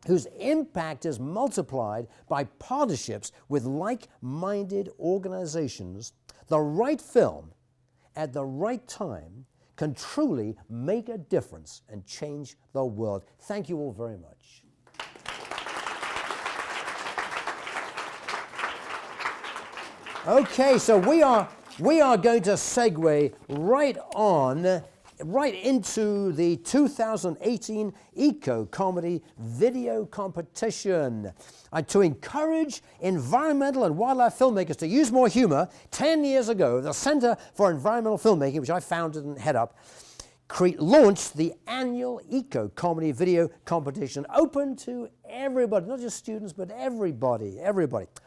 whose impact is multiplied by partnerships with like-minded organizations, the right film at the right time can truly make a difference and change the world. Thank you all very much. Okay, so we are going to segue right into the 2018 Eco-Comedy Video Competition. To encourage environmental and wildlife filmmakers to use more humor, 10 years ago, the Center for Environmental Filmmaking, which I founded and head up, launched the annual Eco-Comedy Video Competition, open to everybody, not just students, but everybody.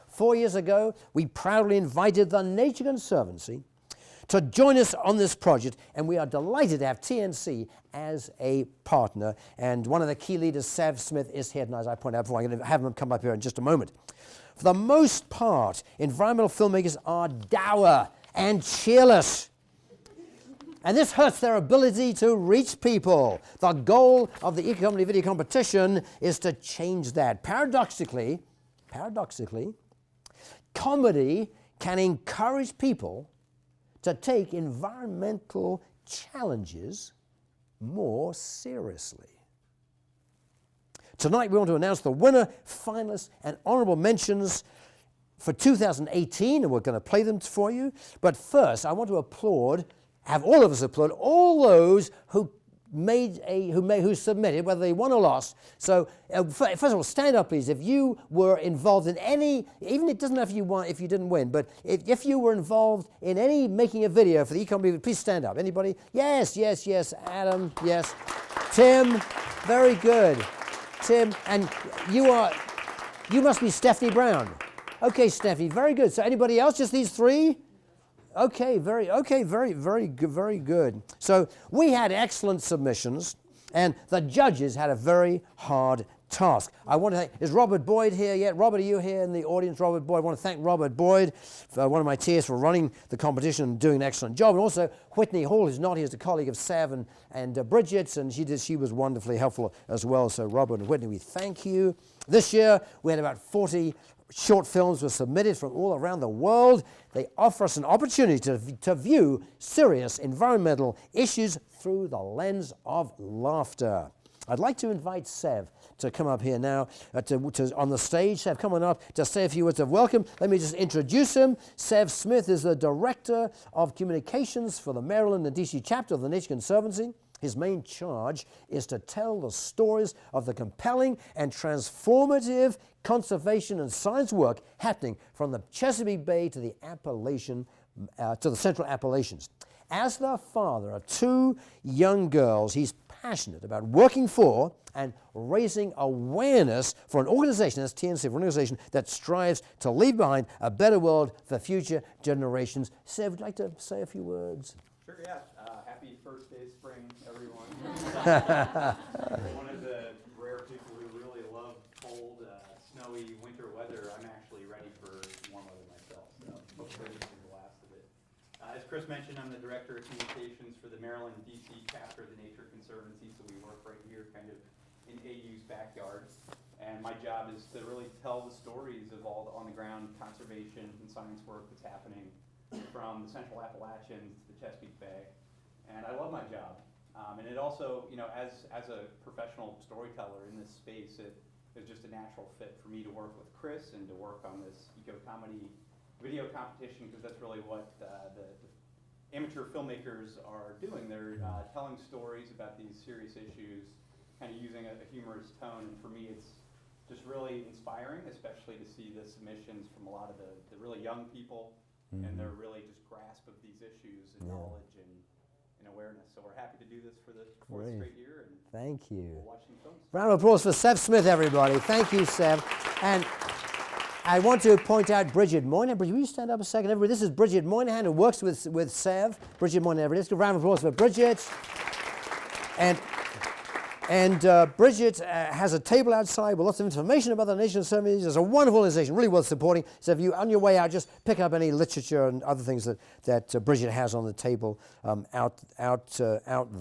4 years ago, we proudly invited the Nature Conservancy to join us on this project, and we are delighted to have TNC as a partner. And one of the key leaders, Sav Smith, is here, and as I pointed out before, I'm going to have him come up here in just a moment. For the most part, environmental filmmakers are dour and cheerless, and this hurts their ability to reach people. The goal of the Eco-Comedy Video Competition is to change that. Paradoxically, comedy can encourage people to take environmental challenges more seriously. Tonight we want to announce the winner, finalists, and honorable mentions for 2018, and we're going to play them for you. But first, I want to have all of us applaud all those who submitted, whether they won or lost. So first of all, stand up, please. If you were involved in any, even it doesn't matter if you didn't win, but if you were involved in any making a video for the Eco-Comedy, please stand up. Anybody? Yes. Adam, yes. Tim, very good. Tim, and you must be Stephanie Brown. Okay, Stephanie, very good. So anybody else? Just these three? Okay, very good. So we had excellent submissions, and the judges had a very hard task. I want to thank, is Robert Boyd here yet? Robert, are you here in the audience? Robert Boyd, I want to thank Robert Boyd, one of my TAs, for running the competition and doing an excellent job. And also Whitney Hall, who's not here, is a colleague of Sav and Bridget's, and she was wonderfully helpful as well. So Robert and Whitney, we thank you. This year we had about 40 short films were submitted from all around the world. They offer us an opportunity to view serious environmental issues through the lens of laughter. I'd like to invite Sev to come up here now on the stage. Sev, come on up to say a few words of welcome. Let me just introduce him. Sev Smith is the Director of Communications for the Maryland and DC chapter of the Nature Conservancy. His main charge is to tell the stories of the compelling and transformative conservation and science work happening from the Chesapeake Bay to the Central Appalachians. As the father of 2 young girls, he's passionate about working for and raising awareness for an organization, that's TNC, for an organization that strives to leave behind a better world for future generations. Sev, would you like to say a few words? Sure, yeah. Happy first day of spring, everyone. One of the rare people who really love cold, snowy winter weather. I'm actually ready for warm weather myself, so hopefully this is the last of it. As Chris mentioned, I'm the Director of Communications for the Maryland and DC chapter of the Nature Conservancy, so we work right here kind of in AU's backyard. And my job is to really tell the stories of all the on-the-ground conservation and science work that's happening from the Central Appalachians to the Chesapeake Bay. And I love my job. And it also, you know, as a professional storyteller in this space, it is just a natural fit for me to work with Chris and to work on this eco-comedy video competition, because that's really what the amateur filmmakers are doing. They're telling stories about these serious issues, kind of using a humorous tone. And for me, it's just really inspiring, especially to see the submissions from a lot of the really young people and their really just grasp of these issues and knowledge and awareness. So we're happy to do this for the 4th straight year. And thank you. We'll watch some films. Round of applause for Sev Smith, everybody. Thank you, Sev. And I want to point out Bridget Moynihan. Bridget, will you stand up a second, everybody? This is Bridget Moynihan, who works with Sev. Bridget Moynihan, everybody. Let's give a round of applause for Bridget. And Bridget has a table outside with lots of information about the Nature Conservancy. It's a wonderful organization, really worth supporting. So if you, on your way out, just pick up any literature and other things that Bridget has on the table out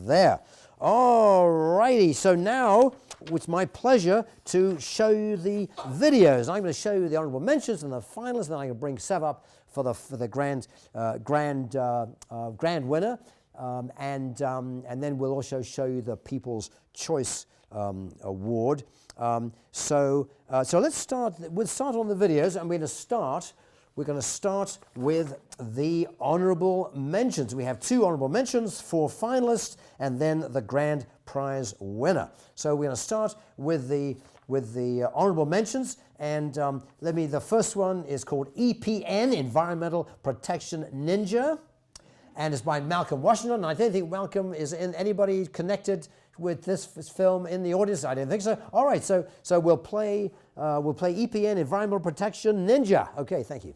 there. All righty, so now it's my pleasure to show you the videos. I'm going to show you the honorable mentions and the finalists, and then I'm going to bring Sev up for the grand winner. And then we'll also show you the People's Choice Award. So let's start. We'll start on the videos. We're going to start with the honorable mentions. We have 2 honorable mentions, 4 finalists, and then the grand prize winner. So we're going to start with the honorable mentions. And the first one is called EPN, Environmental Protection Ninja. And it's by Malcolm Washington. I don't think Malcolm is anybody connected with this film in the audience. I don't think so. All right, so we'll play EPN, Environmental Protection Ninja. Okay, thank you.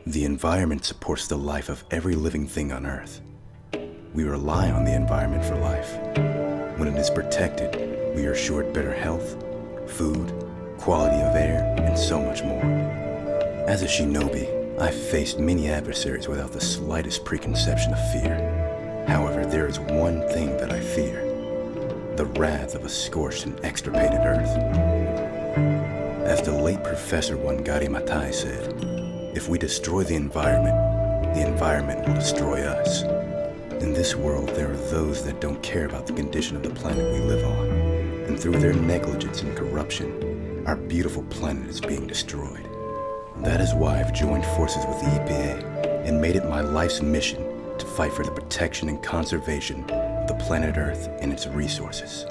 The environment supports the life of every living thing on Earth. We rely on the environment for life. When it is protected, we are assured better health, food, quality of air, and so much more. As a shinobi, I've faced many adversaries without the slightest preconception of fear. However, there is one thing that I fear: the wrath of a scorched and extirpated Earth. As the late Professor Wangari Maathai said, if we destroy the environment will destroy us. In this world, there are those that don't care about the condition of the planet we live on, and through their negligence and corruption, our beautiful planet is being destroyed. That is why I've joined forces with the EPA and made it my life's mission to fight for the protection and conservation of the planet Earth and its resources.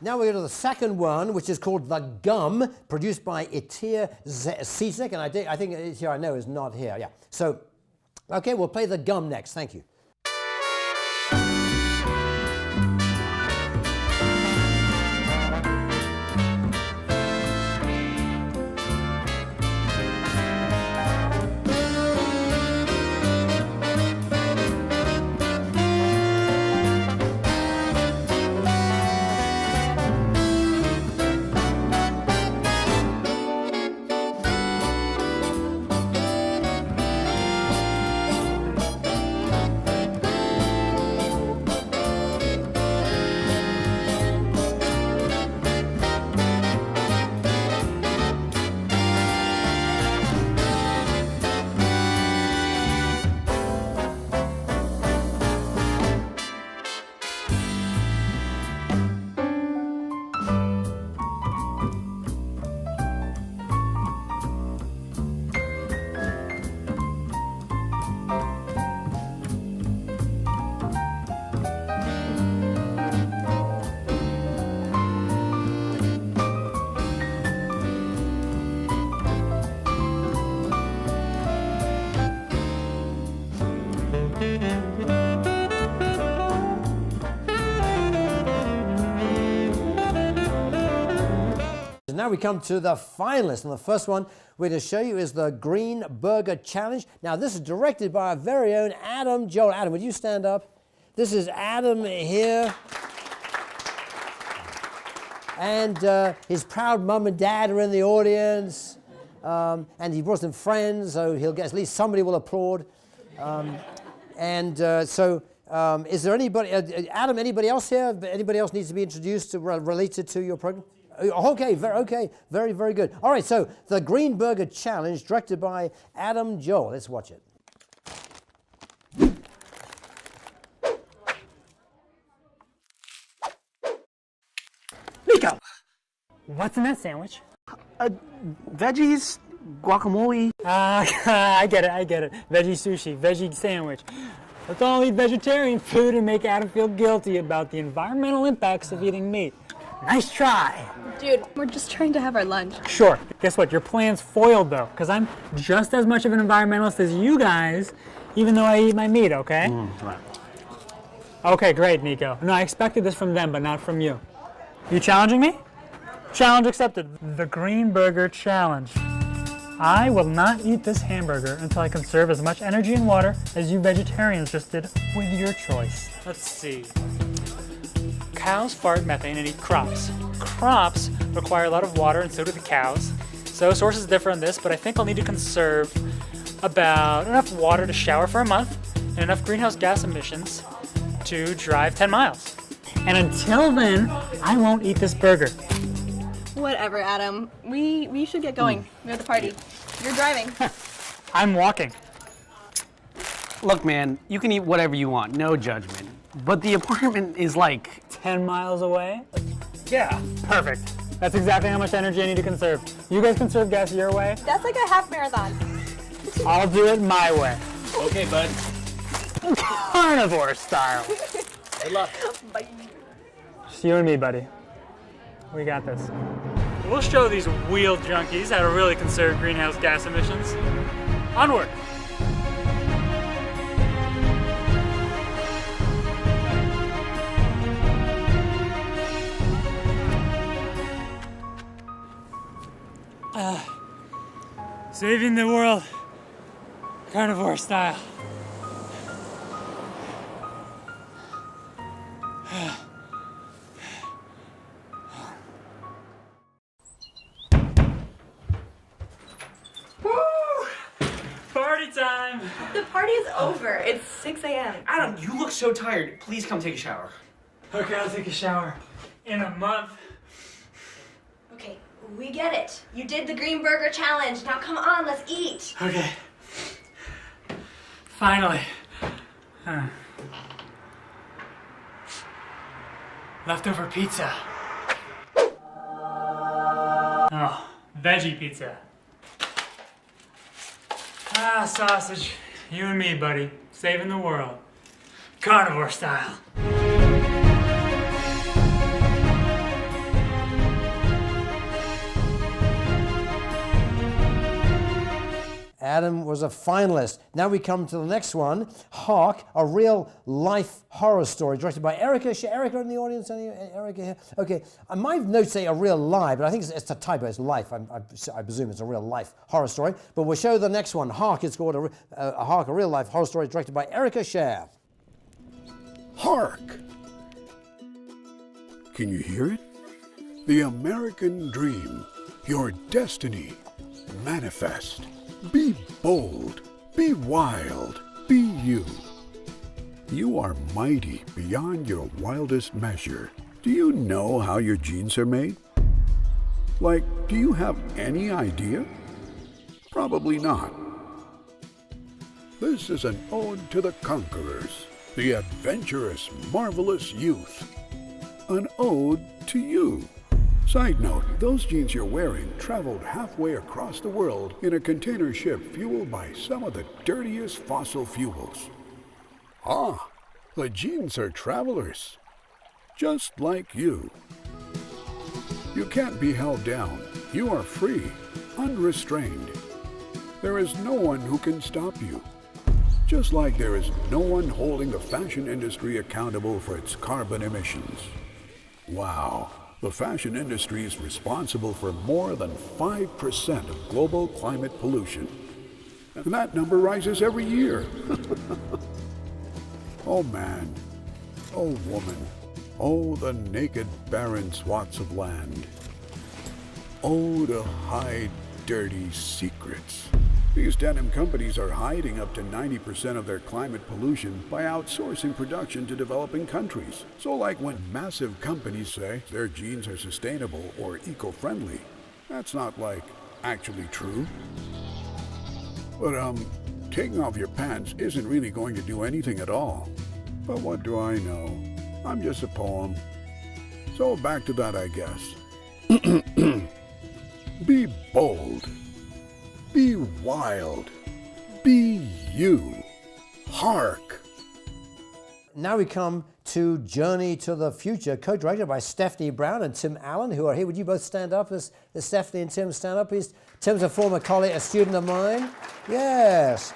Now we go to the second one, which is called The Gum, produced by Itir Sisek, and I think Itir, I know, is not here. Yeah. So, okay, we'll play The Gum next. Thank you. And now we come to the finalists. And the first one we're going to show you is the Green Burger Challenge. Now, this is directed by our very own Adam Joel. Adam, would you stand up? This is Adam here. And his proud mum and dad are in the audience. And he brought some friends, so he'll get, at least somebody will applaud. Is there anybody, Adam, anybody else here? Anybody else needs to be introduced related to your program? Okay, very, very good. All right, so the Green Burger Challenge, directed by Adam Joel. Let's watch it. Nico, what's in that sandwich? Veggies, guacamole. I get it. Veggie sushi, veggie sandwich. Let's all eat vegetarian food and make Adam feel guilty about the environmental impacts of eating meat. Nice try. Dude, we're just trying to have our lunch. Sure. Guess what? Your plan's foiled, though, because I'm just as much of an environmentalist as you guys, even though I eat my meat, okay? Right. Okay, great, Nico. No, I expected this from them, but not from you. You challenging me? Challenge accepted. The Green Burger Challenge. I will not eat this hamburger until I conserve as much energy and water as you vegetarians just did with your choice. Let's see. Cows fart methane and eat crops. Crops require a lot of water, and so do the cows. So sources differ on this, but I think I'll need to conserve about enough water to shower for a month and enough greenhouse gas emissions to drive 10 miles. And until then, I won't eat this burger. Whatever, Adam. We should get going. We're at the party. You're driving. I'm walking. Look, man, you can eat whatever you want, no judgment. But the apartment is like 10 miles away? Yeah. Perfect. That's exactly how much energy I need to conserve. You guys conserve gas your way? That's like a half marathon. I'll do it my way. Okay, bud. Carnivore style. Good luck. Bye. Just you and me, buddy. We got this. We'll show these wheel junkies how to really conserve greenhouse gas emissions. Onward. Saving the world, carnivore style. Party time! The party is over. It's 6 a.m. Adam, you look so tired. Please come take a shower. Okay, I'll take a shower. In a month. Okay, we get it. You did the Green Burger Challenge. Now come on, let's eat. Okay. Finally. Leftover pizza. Oh, veggie pizza. Ah, sausage. You and me, buddy. Saving the world. Carnivore style. Adam was a finalist. Now we come to the next one, Hark, a real-life horror story, directed by Erica. Erica in the audience? Erica here? Okay, my notes say a real lie, but I think it's a typo. It's life. I presume it's a real-life horror story. But we'll show the next one, Hark. It's called Hark, a real-life horror story, directed by Erica Scher. Hark! Can you hear it? The American dream, your destiny, manifest. Be bold, be wild, be you. You are mighty beyond your wildest measure. Do you know how your genes are made? Like, do you have any idea? Probably not. This is an ode to the conquerors, the adventurous, marvelous youth. An ode to you. Side note, those jeans you're wearing traveled halfway across the world in a container ship fueled by some of the dirtiest fossil fuels. Ah, the jeans are travelers, just like you. You can't be held down. You are free, unrestrained. There is no one who can stop you. Just like there is no one holding the fashion industry accountable for its carbon emissions. Wow. The fashion industry is responsible for more than 5% of global climate pollution. And that number rises every year. Oh man, oh woman, oh the naked barren swaths of land. Oh to hide dirty secrets. These denim companies are hiding up to 90% of their climate pollution by outsourcing production to developing countries. So like when massive companies say their jeans are sustainable or eco-friendly, that's not like actually true. But taking off your pants isn't really going to do anything at all. But what do I know? I'm just a poem. So back to that, I guess. Be bold. Be wild. Be you. Hark. Now we come to Journey to the Future, co-directed by Stephanie Brown and Tim Allen, who are here. Would you both stand up as Stephanie and Tim stand up? Tim's a former colleague, a student of mine. Yes.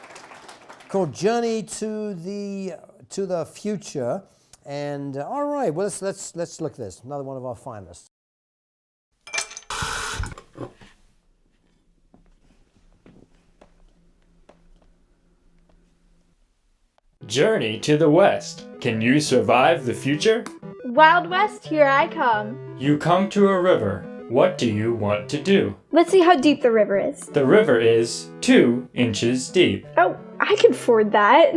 Called Journey to the Future. And all right, well, let's look at this. Another one of our finalists. Journey to the West. Can you survive the future? Wild West, here I come. You come to a river. What do you want to do? Let's see how deep the river is. The river is 2 inches deep. Oh, I can ford that.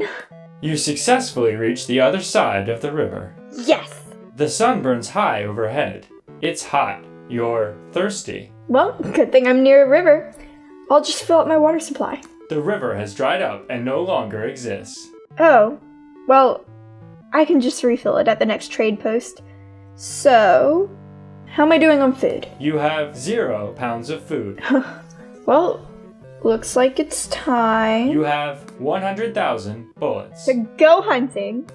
You successfully reach the other side of the river. Yes! The sun burns high overhead. It's hot. You're thirsty. Well, good thing I'm near a river. I'll just fill up my water supply. The river has dried up and no longer exists. Oh, well, I can just refill it at the next trade post. So, how am I doing on food? You have 0 pounds of food. Well, looks like it's time You have 100,000 bullets. to go hunting.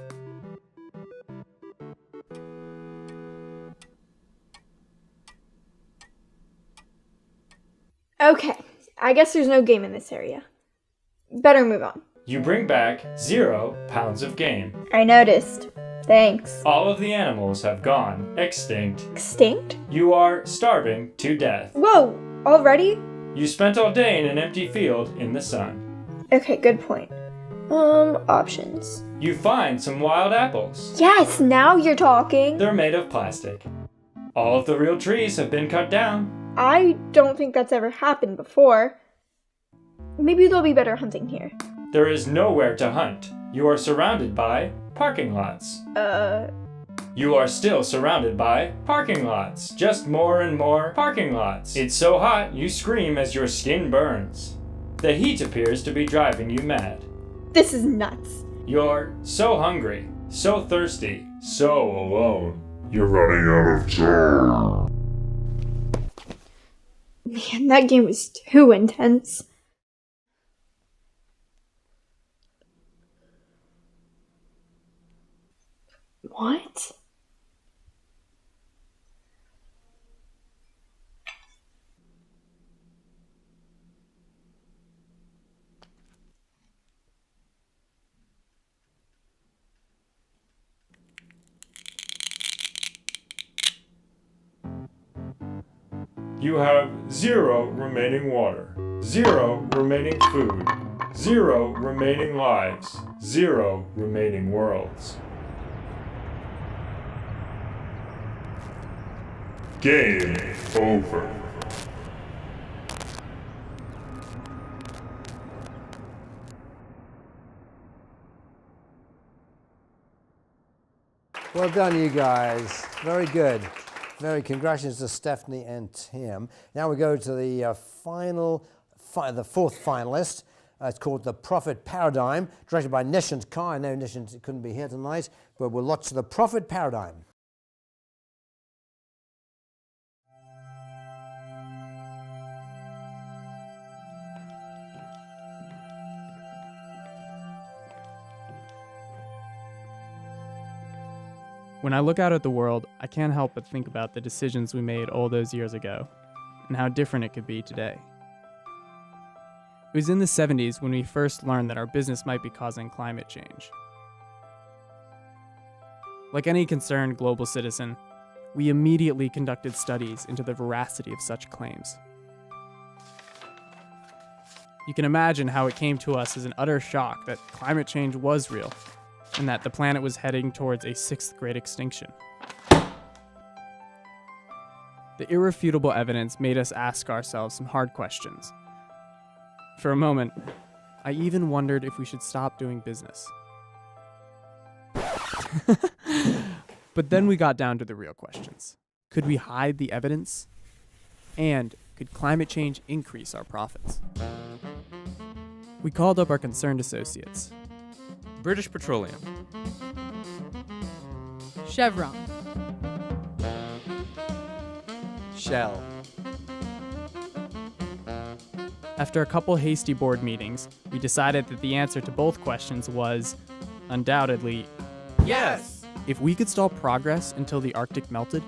Okay, I guess there's no game in this area. Better move on. You bring back 0 pounds of game. I noticed. Thanks. All of the animals have gone extinct. Extinct? You are starving to death. Whoa, already? You spent all day in an empty field in the sun. Okay, good point. Options. You find some wild apples. Yes, now you're talking. They're made of plastic. All of the real trees have been cut down. I don't think that's ever happened before. Maybe there'll be better hunting here. There is nowhere to hunt. You are surrounded by parking lots. You are still surrounded by parking lots. Just more and more parking lots. It's so hot, you scream as your skin burns. The heat appears to be driving you mad. This is nuts. You're so hungry, so thirsty, so alone. You're running out of time. Man, that game was too intense. What? You have 0 remaining water, 0 remaining food, 0 remaining lives, 0 remaining worlds. Game over. Well done, you guys. Very good. Very congratulations to Stephanie and Tim. Now we go to the the fourth finalist. It's called The Profit Paradigm, directed by Nishant Kar. I know Nishant couldn't be here tonight, but we'll watch The Profit Paradigm. When I look out at the world, I can't help but think about the decisions we made all those years ago, and how different it could be today. It was in the 70s when we first learned that our business might be causing climate change. Like any concerned global citizen, we immediately conducted studies into the veracity of such claims. You can imagine how it came to us as an utter shock that climate change was real, and that the planet was heading towards a sixth great extinction. The irrefutable evidence made us ask ourselves some hard questions. For a moment, I even wondered if we should stop doing business. But then we got down to the real questions. Could we hide the evidence? And could climate change increase our profits? We called up our concerned associates. British Petroleum, Chevron, Shell. After a couple hasty board meetings, we decided that the answer to both questions was, undoubtedly, yes! If we could stall progress until the Arctic melted,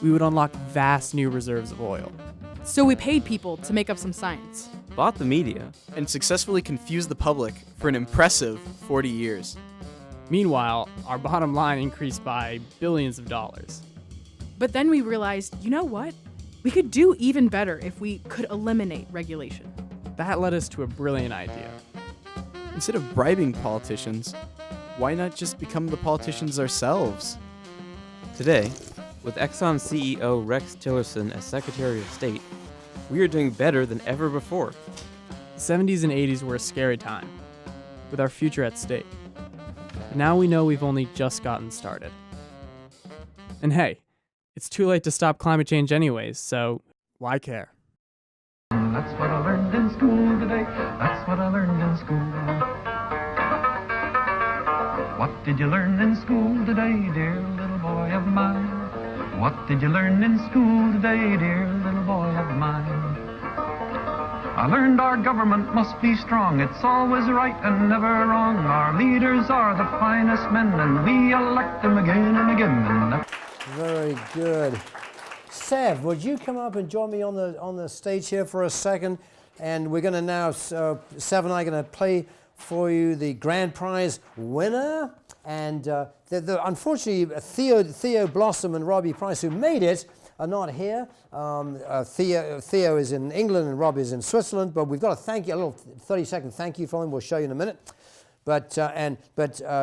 we would unlock vast new reserves of oil. So we paid people to make up some science. Bought the media. And successfully confused the public for an impressive 40 years. Meanwhile, our bottom line increased by billions of dollars. But then we realized, you know what? We could do even better if we could eliminate regulation. That led us to a brilliant idea. Instead of bribing politicians, why not just become the politicians ourselves? Today, with Exxon CEO Rex Tillerson as Secretary of State, we are doing better than ever before. The 70s and 80s were a scary time, with our future at stake. But now we know we've only just gotten started. And hey, it's too late to stop climate change anyways, so why care? That's what I learned in school today. That's what I learned in school. What did you learn in school today, dear little boy of mine? What did you learn in school today, dear little boy of mine? I learned our government must be strong. It's always right and never wrong. Our leaders are the finest men, and we elect them again and again. And very good. Sev, would you come up and join me on the stage here for a second? And we're going to now, Sev and I are going to play for you the grand prize winner. And unfortunately, Theo Blossom and Robbie Price, who made it, are not here. Theo is in England and Robbie is in Switzerland. But we've got a little 30-second thank you from him. We'll show you in a minute. But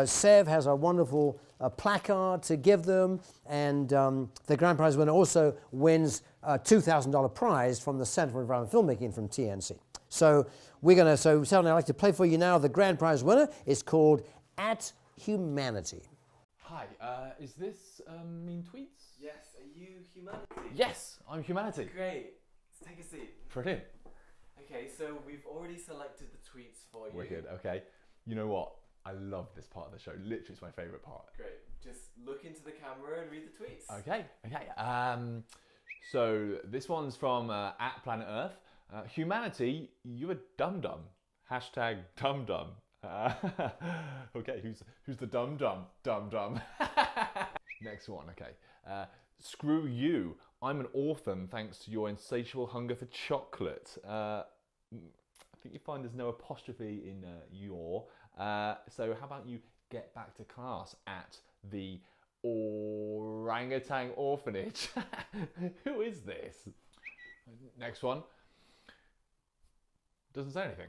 Sev has a wonderful placard to give them, and the grand prize winner also wins a $2,000 prize from the Center for Environmental Filmmaking from TNC. So Sev and I'd like to play for you now. The grand prize winner is called At Humanity. Hi, is this Mean Tweets? Yes, are you Humanity? Yes, I'm Humanity. Great, let's take a seat. Brilliant. Okay, so we've already selected the tweets for you. Wicked, okay. You know what? I love this part of the show. Literally, it's my favourite part. Great, just look into the camera and read the tweets. Okay. So this one's from at Planet Earth. Humanity, you a dum-dum. Hashtag dum-dum. Okay, who's the dum-dum? Dum-dum. Next one, okay. Screw you. I'm an orphan thanks to your insatiable hunger for chocolate. I think you find there's no apostrophe in your. So how about you get back to class at the orangutan orphanage? Who is this? Next one. Doesn't say anything.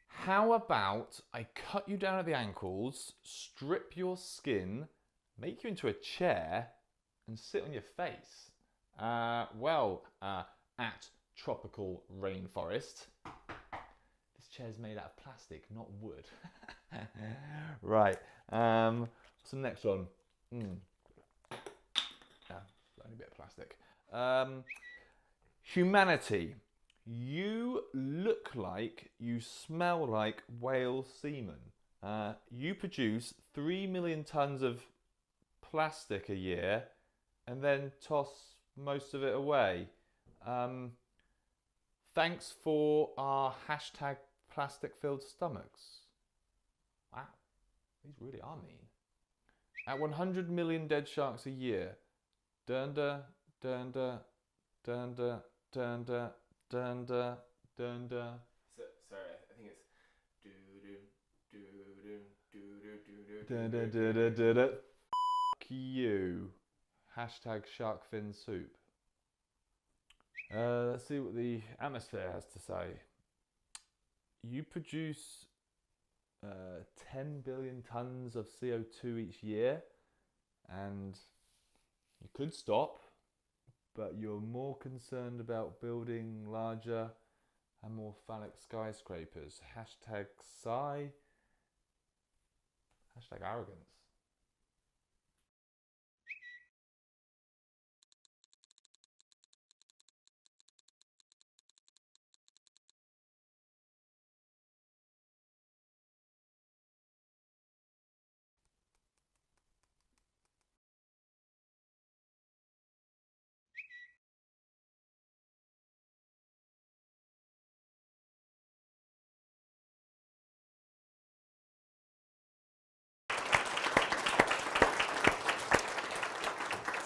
How about I cut you down at the ankles, strip your skin, make you into a chair, and sit on your face? At Tropical Rainforest. This chair's made out of plastic, not wood. Right. What's the next one? Only a bit of plastic. Humanity. You look like you smell like whale semen. You produce 3 million tons of plastic a year and then toss most of it away. Thanks for our hashtag plastic-filled stomachs. Wow, these really are mean. At 100 million dead sharks a year. Dunda, dunda, dunda, dunda, dunda, dunda. Sorry, I think it's do-do, do-do, do-do, do-do, Da-da-da-da-da-da. F*** you. Hashtag shark fin soup. Let's see what the atmosphere has to say. You produce 10 billion tons of CO2 each year, and you could stop, but you're more concerned about building larger and more phallic skyscrapers. Hashtag sigh. Hashtag arrogance.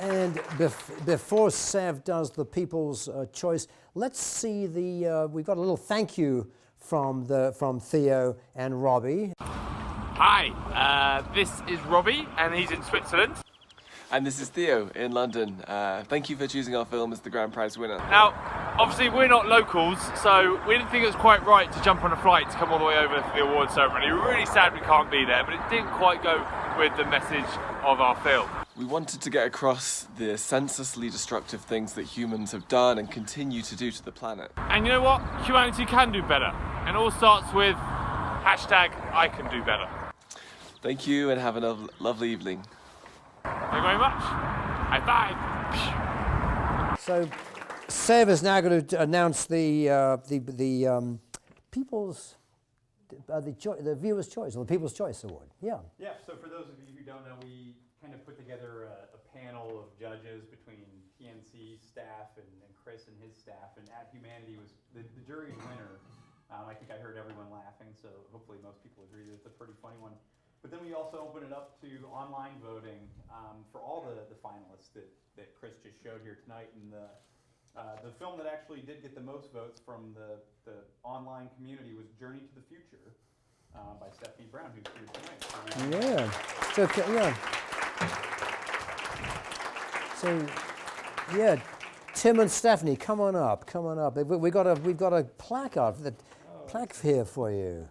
And before Sev does the People's Choice, let's see the, we've got a little thank you from Theo and Robbie. Hi, this is Robbie, and he's in Switzerland. And this is Theo in London. Thank you for choosing our film as the grand prize winner. Now, obviously we're not locals, so we didn't think it was quite right to jump on a flight to come all the way over for the award ceremony. We're really sad we can't be there, but it didn't quite go with the message of our film. We wanted to get across the senselessly destructive things that humans have done and continue to do to the planet. And you know what? Humanity can do better. And it all starts with hashtag I can do better. Thank you and have a lovely evening. Thank you very much. High five. So Sev is now going to announce the People's, the Viewer's Choice, or the People's Choice Award. Yeah. Yeah, so for those of you who don't know, we kind of put together a panel of judges between PNC staff and Chris and his staff, and At Humanity was the jury's winner. I think I heard everyone laughing, so hopefully most people agree that it's a pretty funny one. But then we also open it up to online voting for all the finalists that Chris just showed here tonight. And the film that actually did get the most votes from the online community was Journey to the Future by Stephanie Brown, who's here tonight. Yeah. So, yeah. So, yeah, Tim and Stephanie, come on up, come on up. We've got a placard, plaque here for you.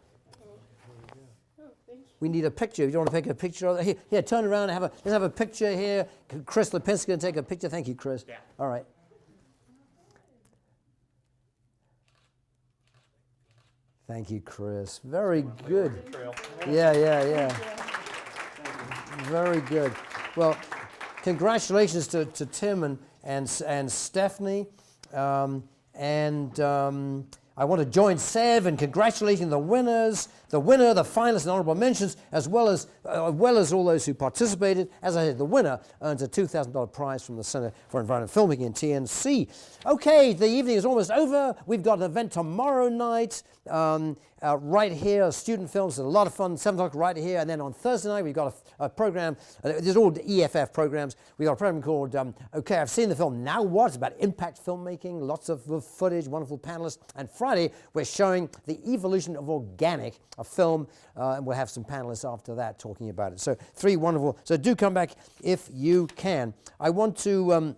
We need a picture. If you want to take a picture of it, here, turn around and let's have a picture here. Chris Lipinski can take a picture. Thank you, Chris. Yeah. All right. Thank you, Chris. Very good. Yeah. Very good. Well, congratulations to Tim and Stephanie. I want to join Sev in congratulating the winners, the finalists, and honorable mentions, as well as all those who participated. As I said, the winner earns a $2,000 prize from the Center for Environmental Filmmaking in TNC. Okay, the evening is almost over. We've got an event tomorrow night right here, student films. It's a lot of fun, 7 o'clock right here. And then on Thursday night, we've got a program. There's all EFF programs. We've got a program called Okay, I've Seen the Film, Now What? It's about impact filmmaking, lots of footage, wonderful panelists. And Friday, we're showing The Evolution of Organic, a film, and we'll have some panelists after that talking about it. So 3 wonderful. So do come back if you can. I want to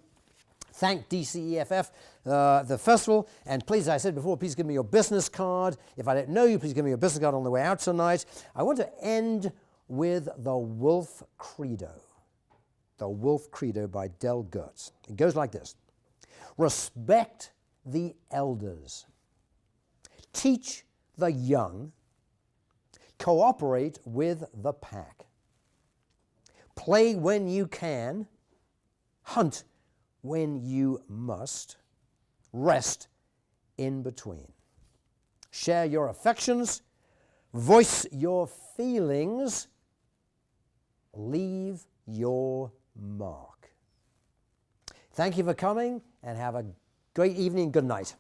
thank DCEFF, the festival, and please, as I said before, please give me your business card. If I don't know you, please give me your business card on the way out tonight. I want to end with the Wolf Credo. The Wolf Credo by Del Gertz. It goes like this. Respect the elders. Teach the young. Cooperate with the pack. Play when you can. Hunt when you must. Rest in between. Share your affections. Voice your feelings. Leave your mark. Thank you for coming, and have a great evening. Good night.